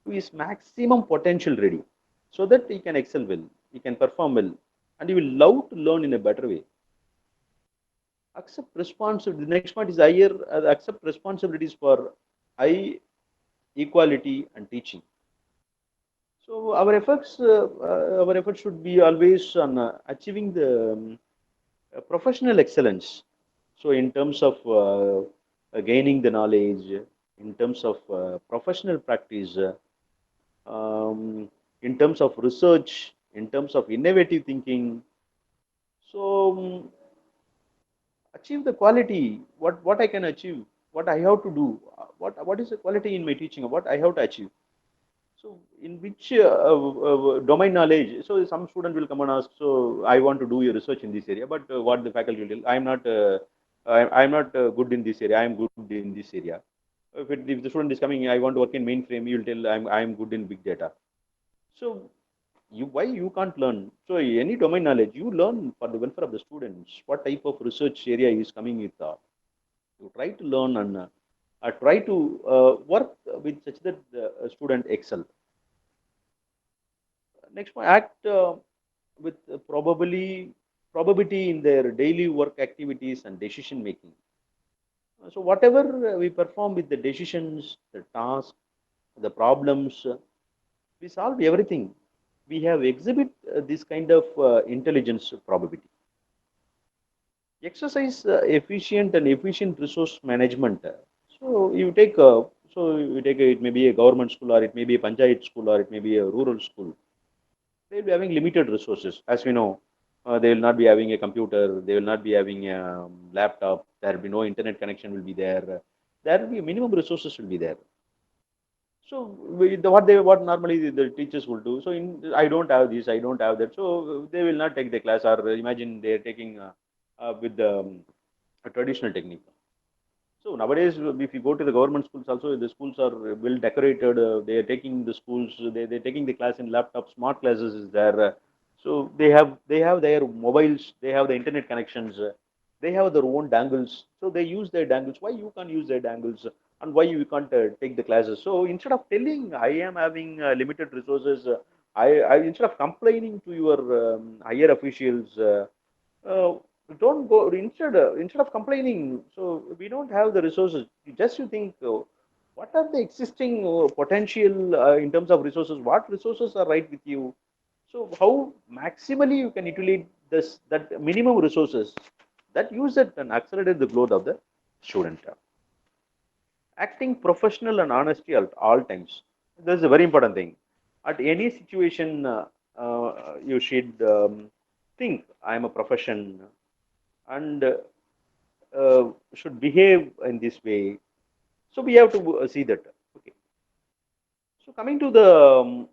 his maximum potential ready, so that he can excel well, he can perform well, and he will love to learn in a better way. Accept responsibility. The next point is higher. Accept responsibilities for high equality and teaching. So our efforts should be always on achieving the professional excellence. So in terms of gaining the knowledge, in terms of professional practice, in terms of research, in terms of innovative thinking. So achieve the quality. What I can achieve, what I have to do, what is the quality in my teaching, what I have to achieve. So, in which domain knowledge? So, some student will come and ask. So, I want to do your research in this area, but what the faculty will tell, I am not. I am not good in this area. I am good in this area. If the student is coming, I want to work in mainframe. You will tell I am good in big data. So, you why you can't learn? So, any domain knowledge you learn for the welfare of the students. What type of research area is coming with? You try to learn and try to work with such that the student excel. Next one, act with probability in their daily work activities and decision making. So whatever we perform with the decisions, the task, the problems, we solve everything. We have exhibit this kind of intelligence probability. Exercise efficient resource management. So you take it may be a government school or it may be a panchayat school or it may be a rural school. They will be having limited resources. As we know, they will not be having a computer, they will not be having a laptop, there will be no internet connection will be there. There will be minimum resources will be there. So what normally the teachers will do. So I don't have this, I don't have that. So they will not take the class or imagine they are taking with the a traditional technique. So nowadays, if you go to the government schools, also the schools are well decorated. They are taking the schools. They're taking the class in laptops. Smart classes is there. So they have their mobiles. They have the internet connections. They have their own dangles. So they use their dangles. Why you can't use their dangles? And why you can't take the classes? So instead of telling I am having limited resources, I instead of complaining to your higher officials. don't go instead of complaining. So we don't have the resources. You think, what are the existing potential in terms of resources? What resources are right with you? So how maximally you can utilize this that minimum resources that use it and accelerate the growth of the student. Acting professional and honesty at all times. This is a very important thing. At any situation, you should think I am a profession and should behave in this way. So we have to see that. Okay. So coming to the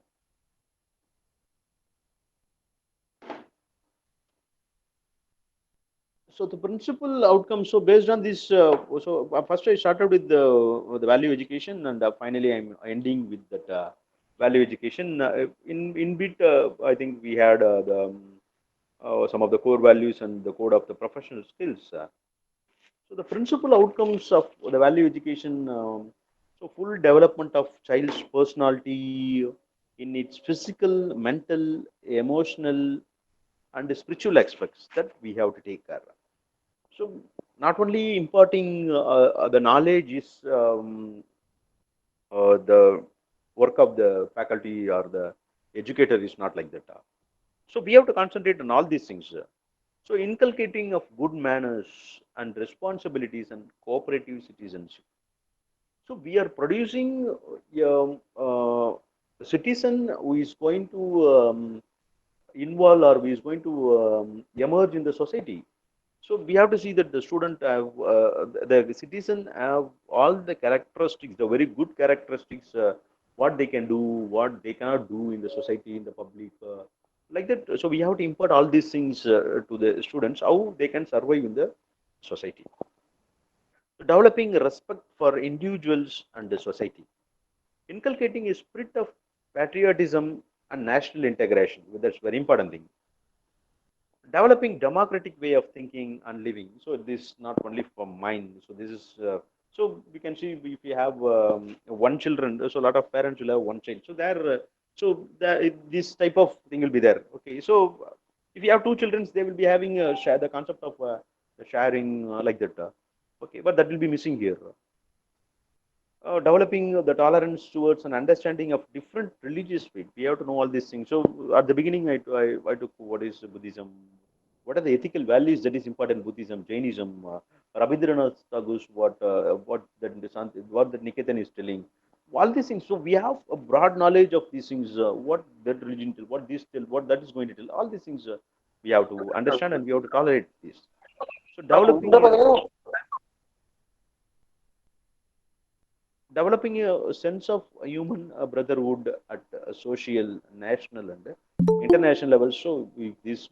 so the principal outcome. So based on this, first I started with the value education, and finally I'm ending with that value education. In bit, I think we had some of the core values and the code of the professional skills. So the principal outcomes of the value education, so full development of child's personality in its physical, mental, emotional, and spiritual aspects that we have to take care of. So not only imparting the knowledge is the work of the faculty or the educator is not like that. So we have to concentrate on all these things. So inculcating of good manners and responsibilities and cooperative citizenship. So we are producing a citizen who is going to involve or who is going to emerge in the society. So we have to see that the student have the citizen have all the characteristics, the very good characteristics, what they can do, what they cannot do in the society, in the public, like that. So we have to impart all these things to the students, how they can survive in the society. Developing respect for individuals and the society, inculcating a spirit of patriotism and national integration. That's very important thing. Developing democratic way of thinking and living. So this not only for mind. So this is so we can see if you have one children. So a lot of parents will have one child. So there, this type of thing will be there. Okay. So if you have two children, they will be having share the concept of sharing like that. Okay, but that will be missing here. Developing the tolerance towards an understanding of different religious faith. We have to know all these things. So at the beginning, I took what is Buddhism, what are the ethical values that is important in Buddhism, Jainism, Rabindranath Tagore's what that Niketan is telling. All these things. So we have a broad knowledge of these things. What that religion tell, what this tell, what that is going to tell. All these things we have to understand and we have to tolerate this. So developing a sense of human brotherhood at a social, national, and international level. So if this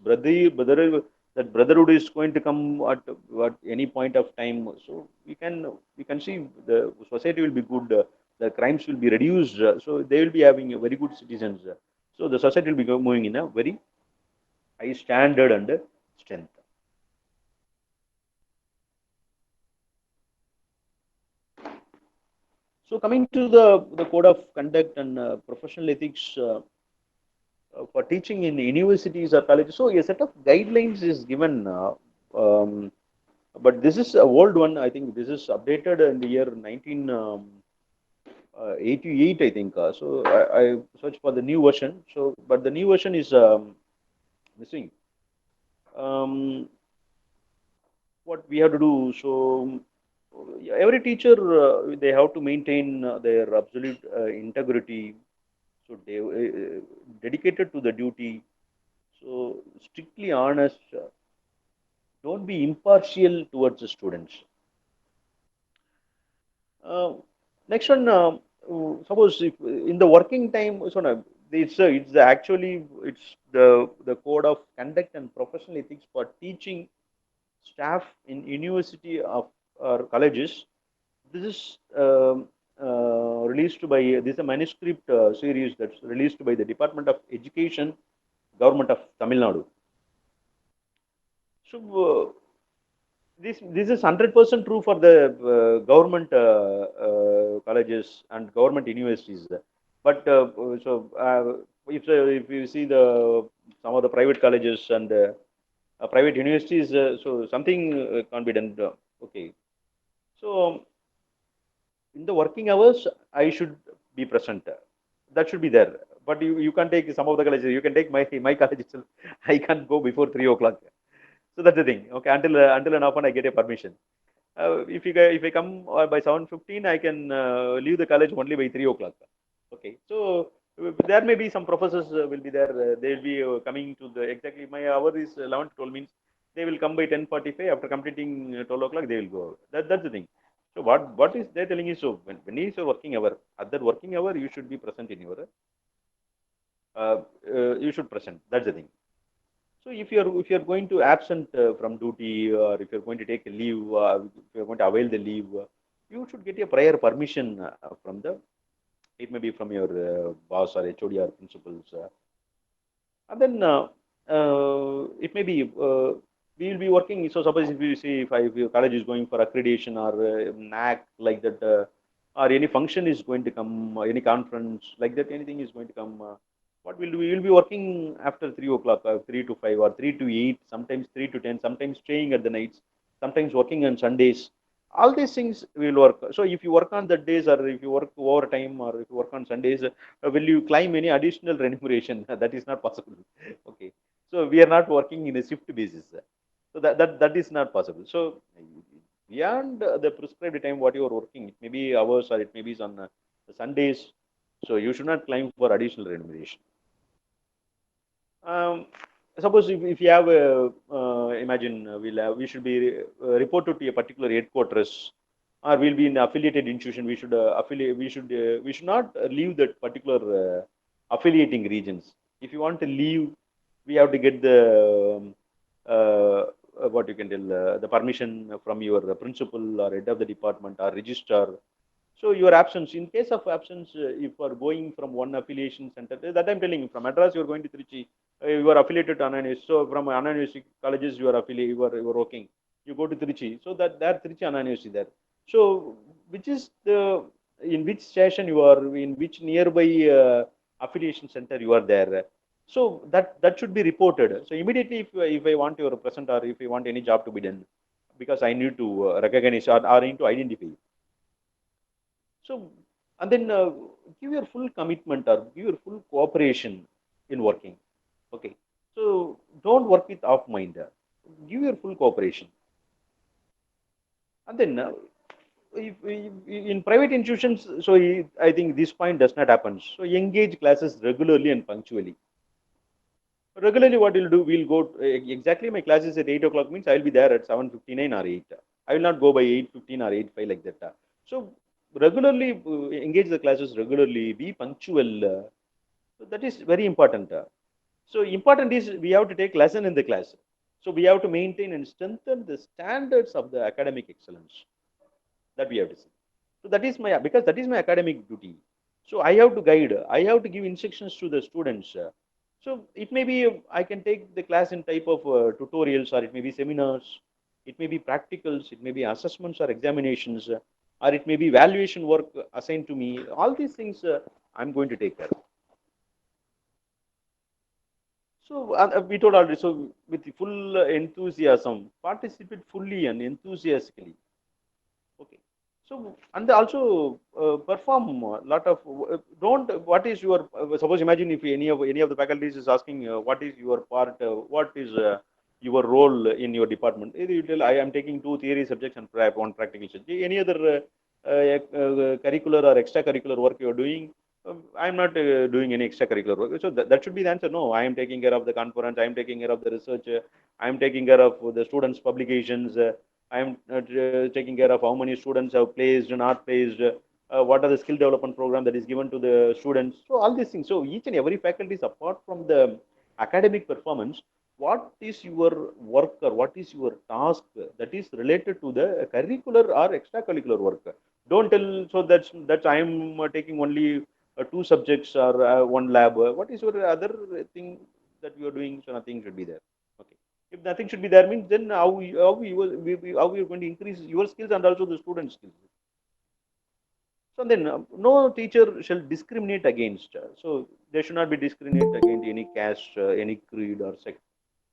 that brotherhood is going to come at any point of time. So we can see the society will be good. The crimes will be reduced. So they will be having a very good citizens. So the society will be moving in a very high standard and strength. So coming to the code of conduct and professional ethics for teaching in universities or colleges. So a set of guidelines is given, but this is a old one. I think this is updated in the year 1988. I think so. I searched for the new version. So, but the new version is missing. Um, what we have to do? So every teacher they have to maintain their absolute integrity. So they dedicated to the duty. So strictly honest. Don't be impartial towards the students. Uh, Next one, suppose if in the working time, so no, it's the code of conduct and professional ethics for teaching staff in university of or colleges. This is released by this is a manuscript series that's released by the Department of Education, Government of Tamil Nadu. So this is 100% true for the government colleges and government universities. But if you see the some of the private colleges and private universities, so something can't be done. Okay. So in the working hours, I should be present. That should be there. But you can't take some of the colleges. You can take my college itself. I can't go before 3 o'clock. So that's the thing. Okay, until and often I get a permission. If I come by 7:15, I can leave the college only by 3 o'clock. Okay, so there may be some professors will be there. They will be coming to the exactly my hour is 11 to 12 means they will come by 10:45 after completing 12 o'clock. They will go. That's the thing. So what is they telling you? So when is your working hour? At that working hour, you should be present in your. You should present. That's the thing. So if you're going to absent from duty or if you're going to take a leave, if you're going to avail the leave, you should get a prior permission from the. It may be from your boss or HOD or principals, and then it may be we will be working. So suppose if you see if your college is going for accreditation or NAC like that, or any function is going to come, or any conference like that, anything is going to come. What we'll do, we will be working after 3 o'clock, 3 to 5, or 3 to 8, sometimes 3 to 10, sometimes staying at the nights, sometimes working on Sundays. All these things will work. So if you work on that days, or if you work overtime, or if you work on Sundays, will you claim any additional remuneration? That is not possible. Okay. So we are not working in a shift basis. So that is not possible. So beyond the prescribed time, what you are working, it may be hours or it may be on Sundays. So you should not claim for additional remuneration. Suppose if you have a, imagine we should be reported to a particular headquarters, or we'll be in affiliated institution. We should affiliate. We should not leave that particular affiliating regions. If you want to leave, we have to get the what you can tell the permission from your principal or head of the department or registrar. So your absence, in case of absence, if you are going from one affiliation center, that I'm telling you, from Madras you are going to Trichy, you are affiliated to Anna University. So from Anna University colleges you are affiliated, you are working. You go to Trichy, so that there Trichy Anna University there. So which is the in which station you are, in which nearby affiliation center you are there. So that should be reported. So immediately, if I want your present or if I want any job to be done, because I need to recognize or I need to identify. So, and then give your full commitment or give your full cooperation in working. Okay. So, don't work with off mind. Give your full cooperation. And then, if in private institutions, so I think this point does not happen. So, engage classes regularly and punctually. Regularly, what we'll do, we'll go exactly my class is at 8 o'clock means I'll be there at 7:59 or 8. I will not go by 8:15 or 8:05 like that. So regularly engage the classes regularly, be punctual. So that is very important. So important is we have to take lesson in the class. So we have to maintain and strengthen the standards of the academic excellence that we have to see. So that is my because that is my academic duty. So I have to guide. I have to give instructions to the students. So it may be I can take the class in type of tutorials, or it may be seminars, it may be practicals, it may be assessments or examinations, or it may be evaluation work assigned to me. All these things I'm going to take care of. So we told already. So with full enthusiasm, participate fully and enthusiastically. Okay. So and also perform a lot of don't. What is your suppose imagine if any of the faculties is asking what is your part, what is your role in your department? Either you tell I am taking 2 theory subjects and one practical subject. Any other curricular or extracurricular work you are doing? I am not doing any extracurricular work. So that should be the answer. No, I am taking care of the conference. I am taking care of the research. I am taking care of the students' publications. I am taking care of how many students have placed, not placed, what are the skill development program that is given to the students. So all these things. So each and every faculty is apart from the academic performance. What is your work or what is your task that is related to the curricular or extracurricular work? Don't tell so that's I am taking only 2 subjects or one lab. What is your other thing that you are doing? So nothing should be there. Okay. If nothing should be there, means then how you are going to increase your skills and also the students' skills. So then, no teacher shall discriminate against. So there should not be discriminate against any caste, any creed or sect.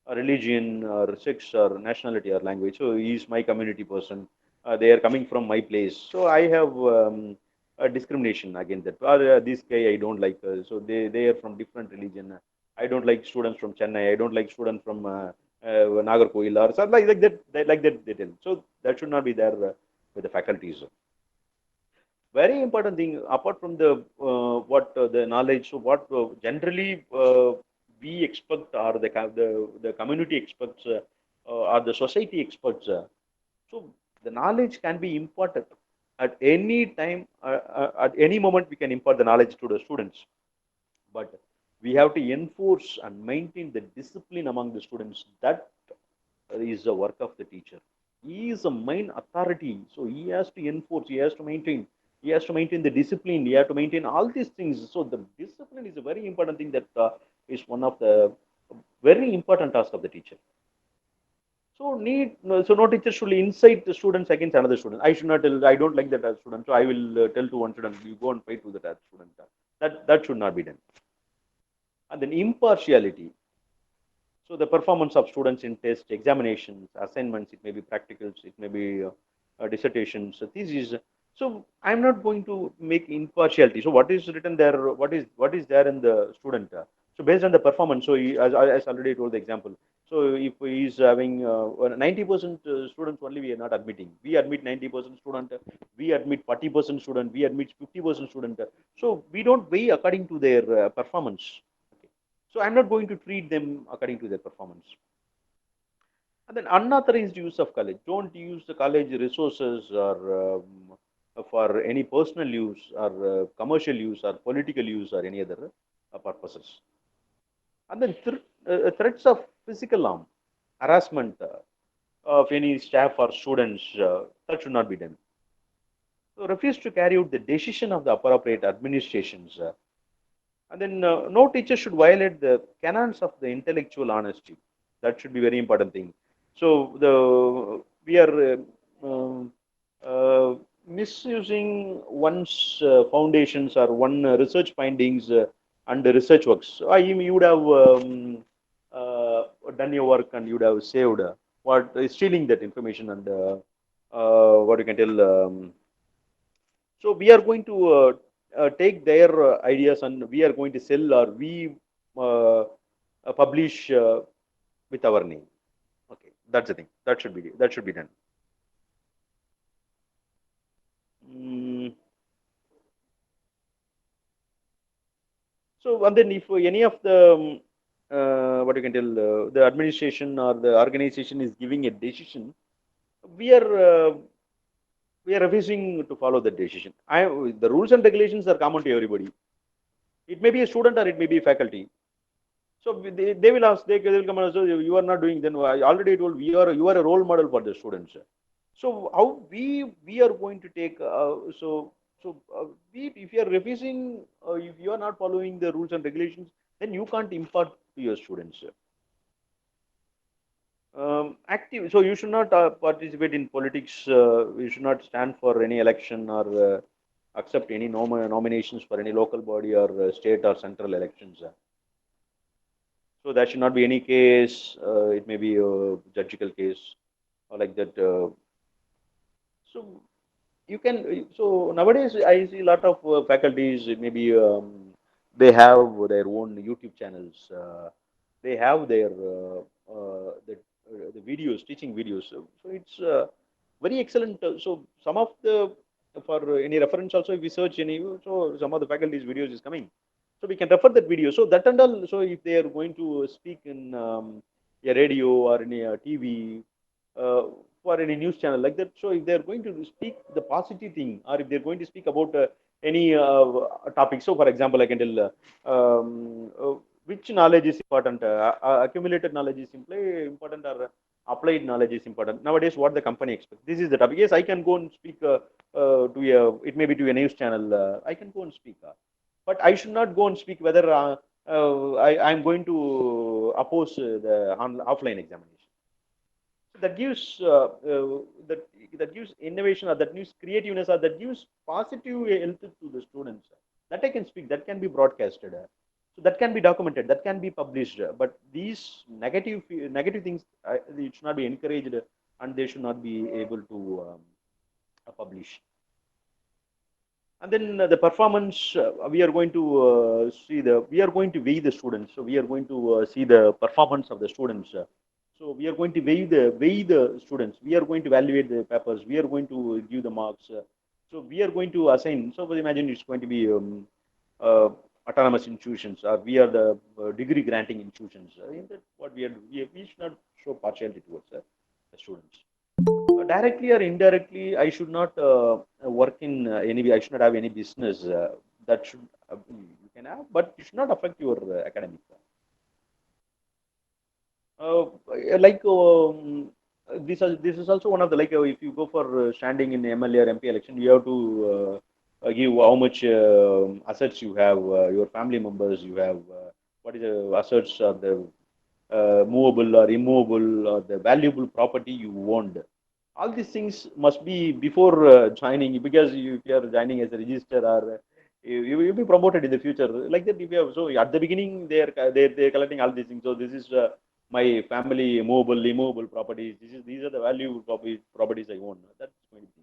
religion or sex or nationality or language. So he is my community person. They are coming from my place. So I have a discrimination against that. This guy I don't like. So they are from different religion. I don't like students from Chennai. I don't like students from Nagarkoil or something like that. Like that they tell. So that should not be there with the faculties. Very important thing apart from the what the knowledge. So what generally we expect or the community expects or the society expects. So the knowledge can be imparted at any time, at any moment we can impart the knowledge to the students. But we have to enforce and maintain the discipline among the students. That is the work of the teacher. He is the main authority, so he has to enforce, he has to maintain the discipline, he has to maintain all these things. So the discipline is a very important thing that is one of the very important task of the teacher. So no teacher should incite the students against another student. I should not tell, I don't like that as student, so I will tell to one student, you go and fight with that student. That should not be done. And then impartiality. So the performance of students in test, examinations, assignments, it may be practicals, it may be dissertations, thesis. So I'm not going to make impartiality. So what is written there, what is there in the student? So based on the performance, so as already told the example. So if he is having 90% students only, we are not admitting. We admit 90% student, we admit 40% student, we admit 50% student. So we don't weigh according to their performance. So I'm not going to treat them according to their performance. And then unauthorized use of college. Don't use the college resources or for any personal use or commercial use or political use or any other purposes. And then threats of physical harm, harassment of any staff or students, that should not be done. So refuse to carry out the decision of the appropriate administrations. And then no teacher should violate the canons of the intellectual honesty. That should be very important thing. So we are misusing one's foundations or one research findings and the research works. So you would have done your work and you would have saved what stealing that information and what you can tell. So we are going to take their ideas and we are going to sell or we publish with our name. Okay, that's the thing. That should be done. Mm. So and then if any of the what you can tell the administration or the organization is giving a decision, we are uh, we are refusing to follow the decision. The rules and regulations are common to everybody. It may be a student or it may be faculty. So they will ask, they will come and say, you are not doing, then I already told you are a role model for the students. So how we are going to take, if you are refusing, if you are not following the rules and regulations, then you can't impart to your students. Active, so you should not participate in politics, you should not stand for any election or accept any nominations for any local body or state or central elections. So there should not be any case. It may be a judicial case or like that. So you can. So nowadays I see a lot of faculties. Maybe they have their own YouTube channels. They have their the videos, teaching videos. So it's very excellent. So some of the for any reference also, if we search any, so some of the faculties videos is coming. So we can refer that video. So that and all. So if they are going to speak in a radio or in a TV for any news channel like that, so if they are going to speak the positive thing, or if they are going to speak about any topic. So for example, I can tell which knowledge is important. Accumulated knowledge is simply important, or applied knowledge is important. Nowadays, what the company expects. This is the topic. Yes, I can go and speak to a. It may be to a news channel. I can go and speak. But I should not go and speak whether I'm going to oppose the offline examination. So that gives that gives innovation, or that gives creativeness, or that gives positive health to the students. That I can speak. That can be broadcasted. So that can be documented, that can be published. But these negative things, it should not be encouraged, and they should not be able to publish. And then the performance, we are going to we are going to weigh the students. So we are going to see the performance of the students. So we are going to weigh the students. We are going to evaluate the papers. We are going to give the marks. So we are going to assign. So imagine it's going to be uh, autonomous institutions, or we are the degree granting institutions. In that, what we should not show partiality towards the students. Directly or indirectly, I should not work in any. I should not have any business that should you can have, but it should not affect your academic. Uh, like this is also one of the, like, if you go for standing in MLA or MP election, you have to give how much assets you have, your family members you have, what is the assets, or the movable or immovable, or the valuable property you owned. All these things must be before joining, because if you are joining as a register, or you will be promoted in the future like that. If you have, so at the beginning they're collecting all these things. So this is my family movable, immovable properties. These are the valuable properties I own. That's going to be.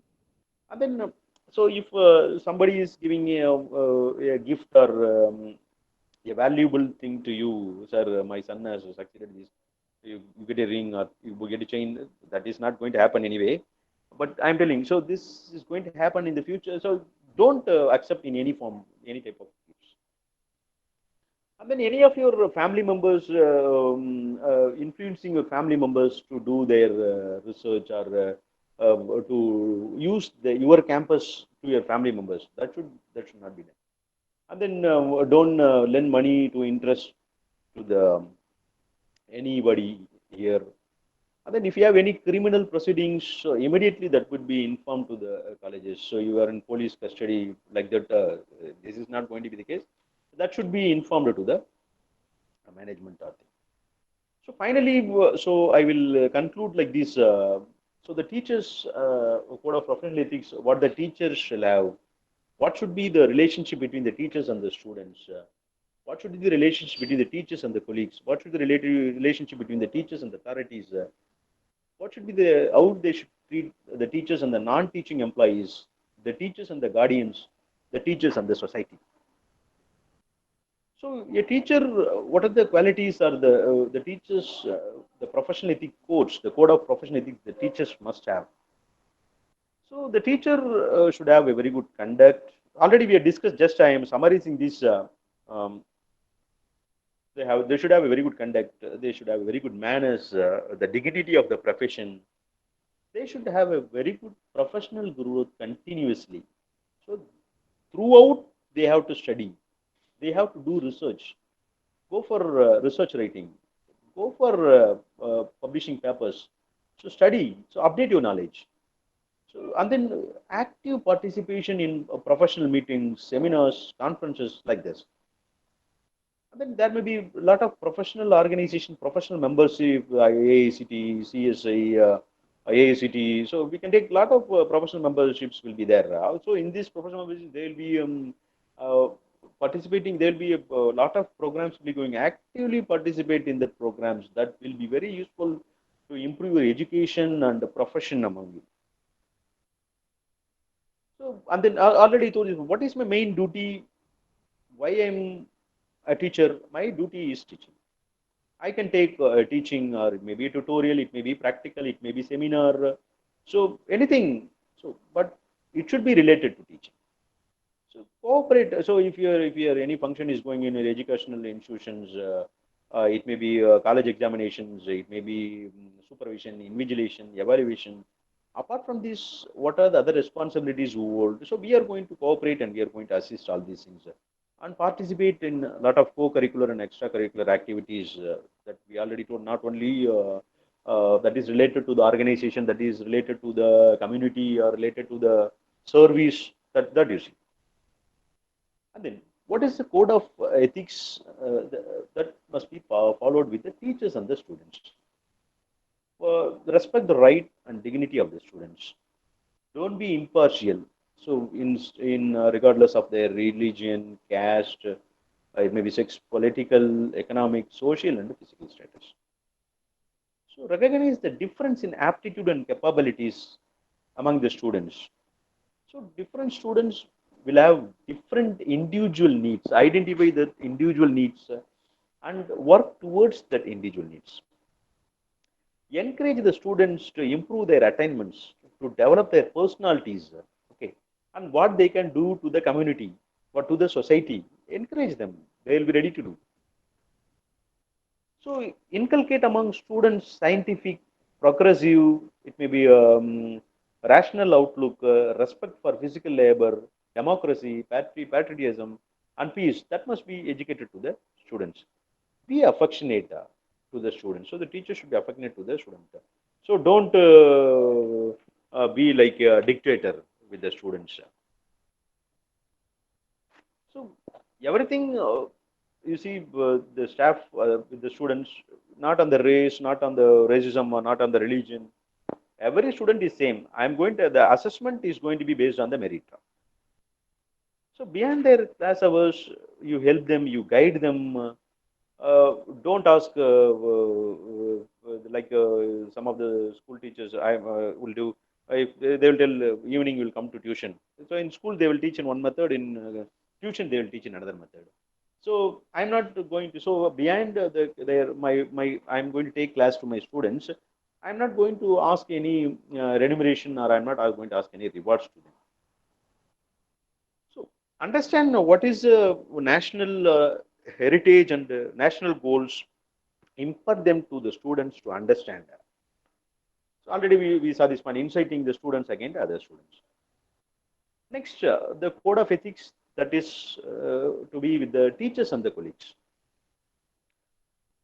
And then so if somebody is giving a gift, or a valuable thing to you, sir, my son has succeeded this. You get a ring, or you get a chain. That is not going to happen anyway. But I'm telling, so this is going to happen in the future. So don't accept in any form, any type of gifts. And then any of your family members, influencing your family members to do their research, or to use your campus to your family members. That should not be done. And then don't lend money to interest to the anybody here. And then if you have any criminal proceedings, so immediately that would be informed to the colleges. So you are in police custody like that. This is not going to be the case. That should be informed to the management or thing. So finally, so I will conclude like this. So the teachers code of professional ethics, what the teachers shall have, what should be the relationship between the teachers and the students, what should be the relationship between the teachers and the colleagues, what should be the relationship between the teachers and the authorities, what should be the how they should treat the teachers and the non-teaching employees, the teachers and the guardians, the teachers and the society. So a teacher, what are the qualities, or the teachers, the professional ethic codes, the code of professional ethics the teachers must have. So the teacher should have a very good conduct. Already we have discussed. Just I am summarizing this. Um, they should have a very good conduct. They should have very good manners. The dignity of the profession. They should have a very good professional growth continuously. So throughout they have to study. They have to do research. Go for research writing. Go for publishing papers. So study. So update your knowledge. So, and then active participation in professional meetings, seminars, conferences like this. And then there may be a lot of professional organization, professional membership, AACT, CSI, AACT. So we can take a lot of professional memberships will be there. Also in this professional membership, there will be uh, participating. There will be a lot of programs will be going. Actively participate in the programs. That will be very useful to improve your education and the profession among you. So, and then I already told you, what is my main duty? Why I'm a teacher? My duty is teaching. I can take teaching, or it may be a tutorial, it may be practical, it may be seminar. So anything. So, but it should be related to teaching. So cooperate. So if you're any function is going in educational institutions, it may be college examinations, it may be supervision, invigilation, evaluation. Apart from this, what are the other responsibilities you hold? So we are going to cooperate and we are going to assist all these things and participate in a lot of co-curricular and extracurricular activities that we already told. Not only that is related to the organization, that is related to the community, or related to the service that you see. And then, what is the code of ethics that must be followed with the teachers and the students? Respect the right and dignity of the students. Don't be impartial. So, in regardless of their religion, caste, It may be sex, political, economic, social, and physical status. So recognize the difference in aptitude and capabilities among the students. So different students will have different individual needs. Identify the individual needs and work towards that individual needs. Encourage the students to improve their attainments, to develop their personalities, okay, and what they can do to the community or to the society. Encourage them. They will be ready to do. So inculcate among students scientific, progressive, it may be rational outlook, respect for physical labor, democracy, patriotism, and peace. That must be educated to the students. Be affectionate to the students. So the teacher should be affectionate to the student. So don't be like a dictator with the students. So everything you see the staff with the students, not on the race, not on the racism, or not on the religion. Every student is same. I'm going to the assessment is going to be based on the merit. So beyond their class hours, you help them, you guide them. Don't ask like some of the school teachers I will do. If they will tell evening you will come to tuition. So in school they will teach in one method. In tuition they will teach in another method. So I'm not going to. So behind their my I'm going to take class to my students. I'm not going to ask any remuneration or I'm not going to ask any rewards to them. So understand what is national heritage and national goals. Impart them to the students to understand. So already we saw this one, inciting the students against other students. Next, the code of ethics that is to be with the teachers and the colleagues.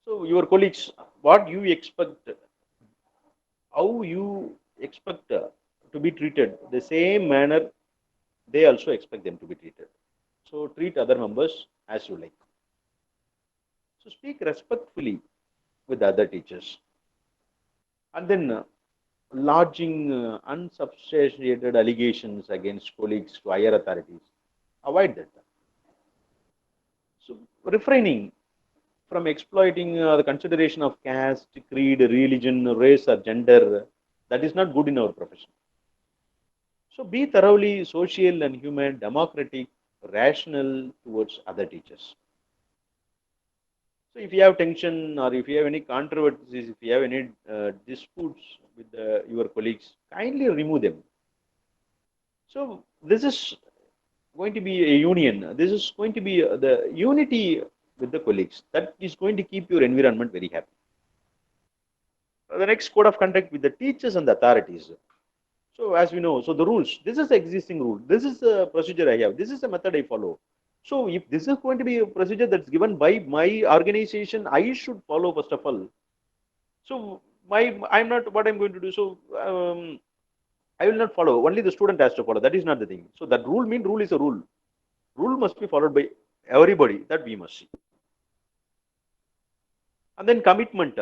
So your colleagues, what you expect, how you expect to be treated, the same manner they also expect them to be treated. So treat other members as you like. So speak respectfully with the other teachers. And then lodging unsubstantiated allegations against colleagues to higher authorities. Avoid that. So refraining from exploiting the consideration of caste, creed, religion, race, or gender, that is not good in our profession. So be thoroughly social and human, democratic, rational towards other teachers. So if you have tension or if you have any controversies, if you have any disputes with your colleagues, kindly remove them. So this is going to be a union. This is going to be the unity with the colleagues. That is going to keep your environment very happy. The next code of conduct with the teachers and the authorities. So as we know, so the rules, this is the existing rule. This is the procedure I have. This is the method I follow. So if this is going to be a procedure that's given by my organization, I should follow first of all. So I'm not what I'm going to do. So I will not follow. Only the student has to follow. That is not the thing. So that rule is a rule. Rule must be followed by everybody. That we must see. And then commitment.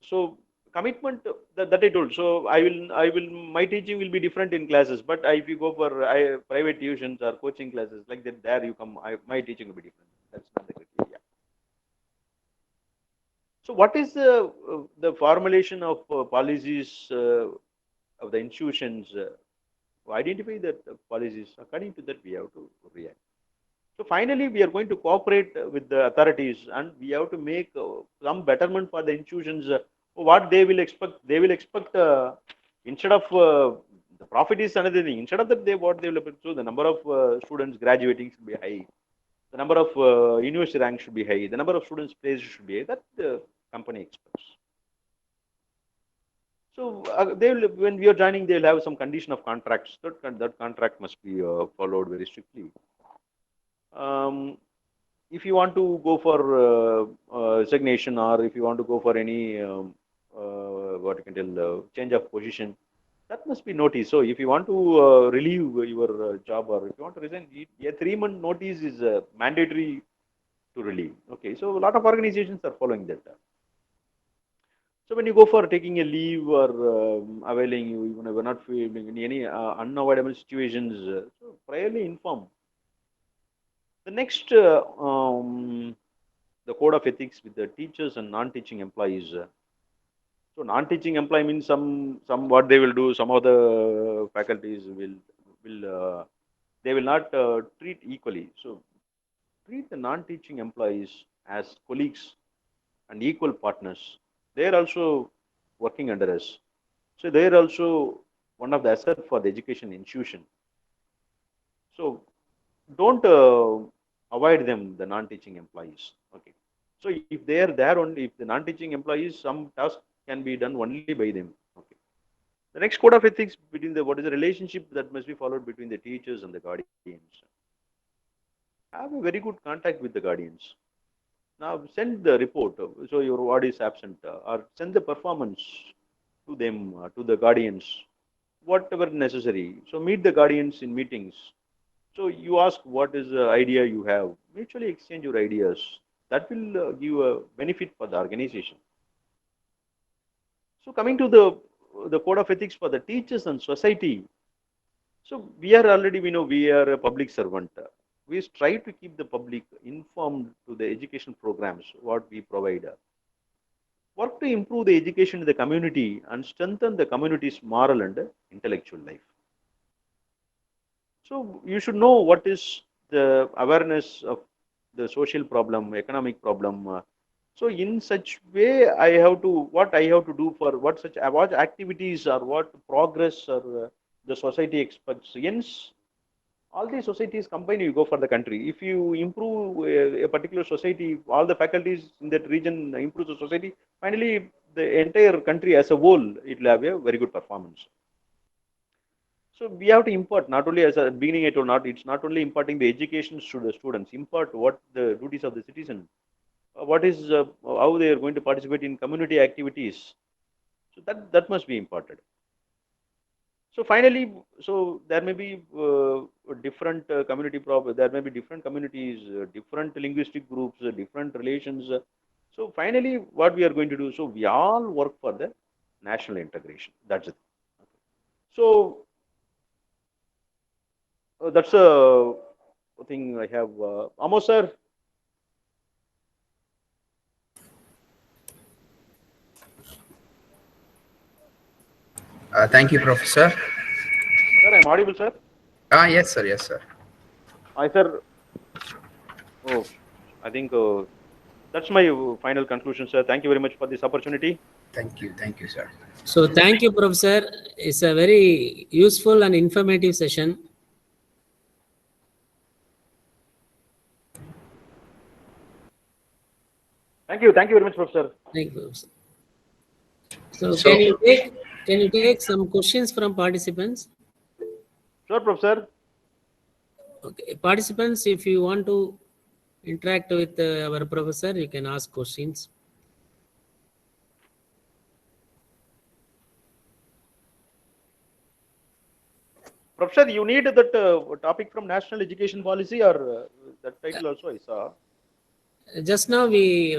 So commitment that I told. So my teaching will be different in classes. But if you go for private tuitions or coaching classes like that, there you come. My teaching will be different. That's not the criteria. So what is the formulation of policies of the institutions? Identify the policies. According to that, we have to react. So finally, we are going to cooperate with the authorities, and we have to make some betterment for the institutions. What they will expect, instead of the profit is another thing. Instead of that, what they will expect. So the number of students graduating should be high. The number of university ranks should be high. The number of students placed should be high. That the company expects. So they will, when we are joining, they will have some condition of contracts. That contract must be followed very strictly. If you want to go for resignation or if you want to go for any what you can tell change of position, that must be noticed. So if you want to relieve your job or if you want to resign, a 3-month notice is mandatory to relieve. Okay, so a lot of organizations are following that. So when you go for taking a leave or availing, you we're not feeling in any unavoidable situations, so priorly inform. The next, the code of ethics with the teachers and non-teaching employees. So non-teaching employee means some what they will do. Some of the faculties will they will not treat equally. So treat the non-teaching employees as colleagues and equal partners. They are also working under us. So they are also one of the assets for the education institution. So don't avoid them, the non-teaching employees. Okay. So if they are there only, if the non-teaching employees, some tasks can be done only by them. Okay. The next code of ethics between the what is the relationship that must be followed between the teachers and the guardians. Have a very good contact with the guardians. Now send the report. So your ward is absent, or send the performance to them, to the guardians, whatever necessary. So meet the guardians in meetings. So you ask what is the idea you have. Mutually exchange your ideas. That will give a benefit for the organization. So coming to the code of ethics for the teachers and society. So we are already, we know we are a public servant. We try to keep the public informed to the education programs, what we provide. Work to improve the education in the community and strengthen the community's moral and intellectual life. So you should know what is the awareness of the social problem, economic problem. So in such way, I have to, what I have to do for what activities or what progress or the society expects. Hence, all these societies combine, you go for the country. If you improve a particular society, all the faculties in that region improve the society, finally the entire country as a whole, it will have a very good performance. So we have to impart, not only as a beginning it or not, it's not only imparting the education to the students, impart what the duties of the citizen, what is how they are going to participate in community activities. So that must be imparted. So finally, so there may be different community problems, there may be different communities, different linguistic groups, different relations. So finally, what we are going to do, so we all work for the national integration. That's it. So that's a thing I have. Amos sir. Thank you, Professor. Sir, I'm audible, sir. Yes, sir. Yes, sir. Hi, sir. Oh, I think that's my final conclusion, sir. Thank you very much for this opportunity. Thank you, sir. So thank you, Professor. It's a very useful and informative session. Thank you very much, Professor. Thank you, Professor. So can you take some questions from participants? Sure, Professor. Okay, participants, if you want to interact with our professor, you can ask questions. Professor, you need that topic from National Education Policy, or that title also I saw. Just now we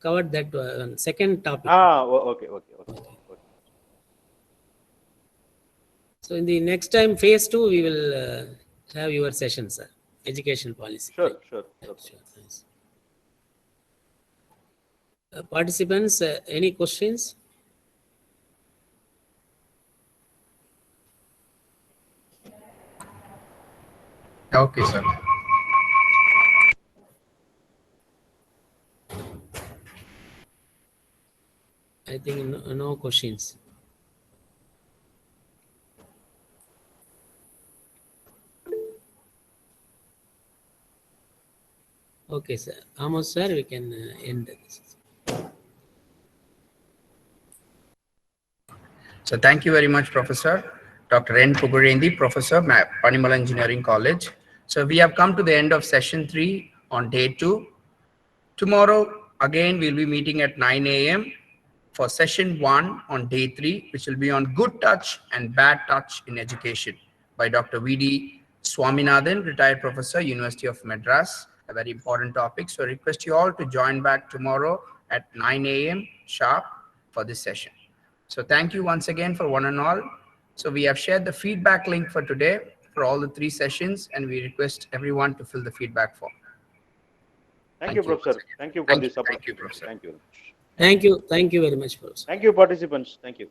covered that second topic. Okay. So in the next time, phase 2, we will have your session, sir. Education policy. Sure. Nice. Participants, any questions? Okay, sir. I think no questions. Okay, sir. Amos, sir, we can end this. So thank you very much, Professor. Dr. N. Pugarendi, Professor, Panimal Engineering College. So we have come to the end of session 3 on day 2. Tomorrow, again, we'll be meeting at 9 a.m. for session 1 on day 3, which will be on good touch and bad touch in education by Dr. V.D. Swaminathan, retired professor, University of Madras. A very important topic. So I request you all to join back tomorrow at 9 a.m. sharp for this session. So thank you once again for one and all. So we have shared the feedback link for today. for all the 3 sessions, and we request everyone to fill the feedback form. Thank you, Professor. Thank you for Thank this you. Thank opportunity. you, Professor. Thank you. Thank you. Thank you very much, Professor. Thank you, participants. Thank you.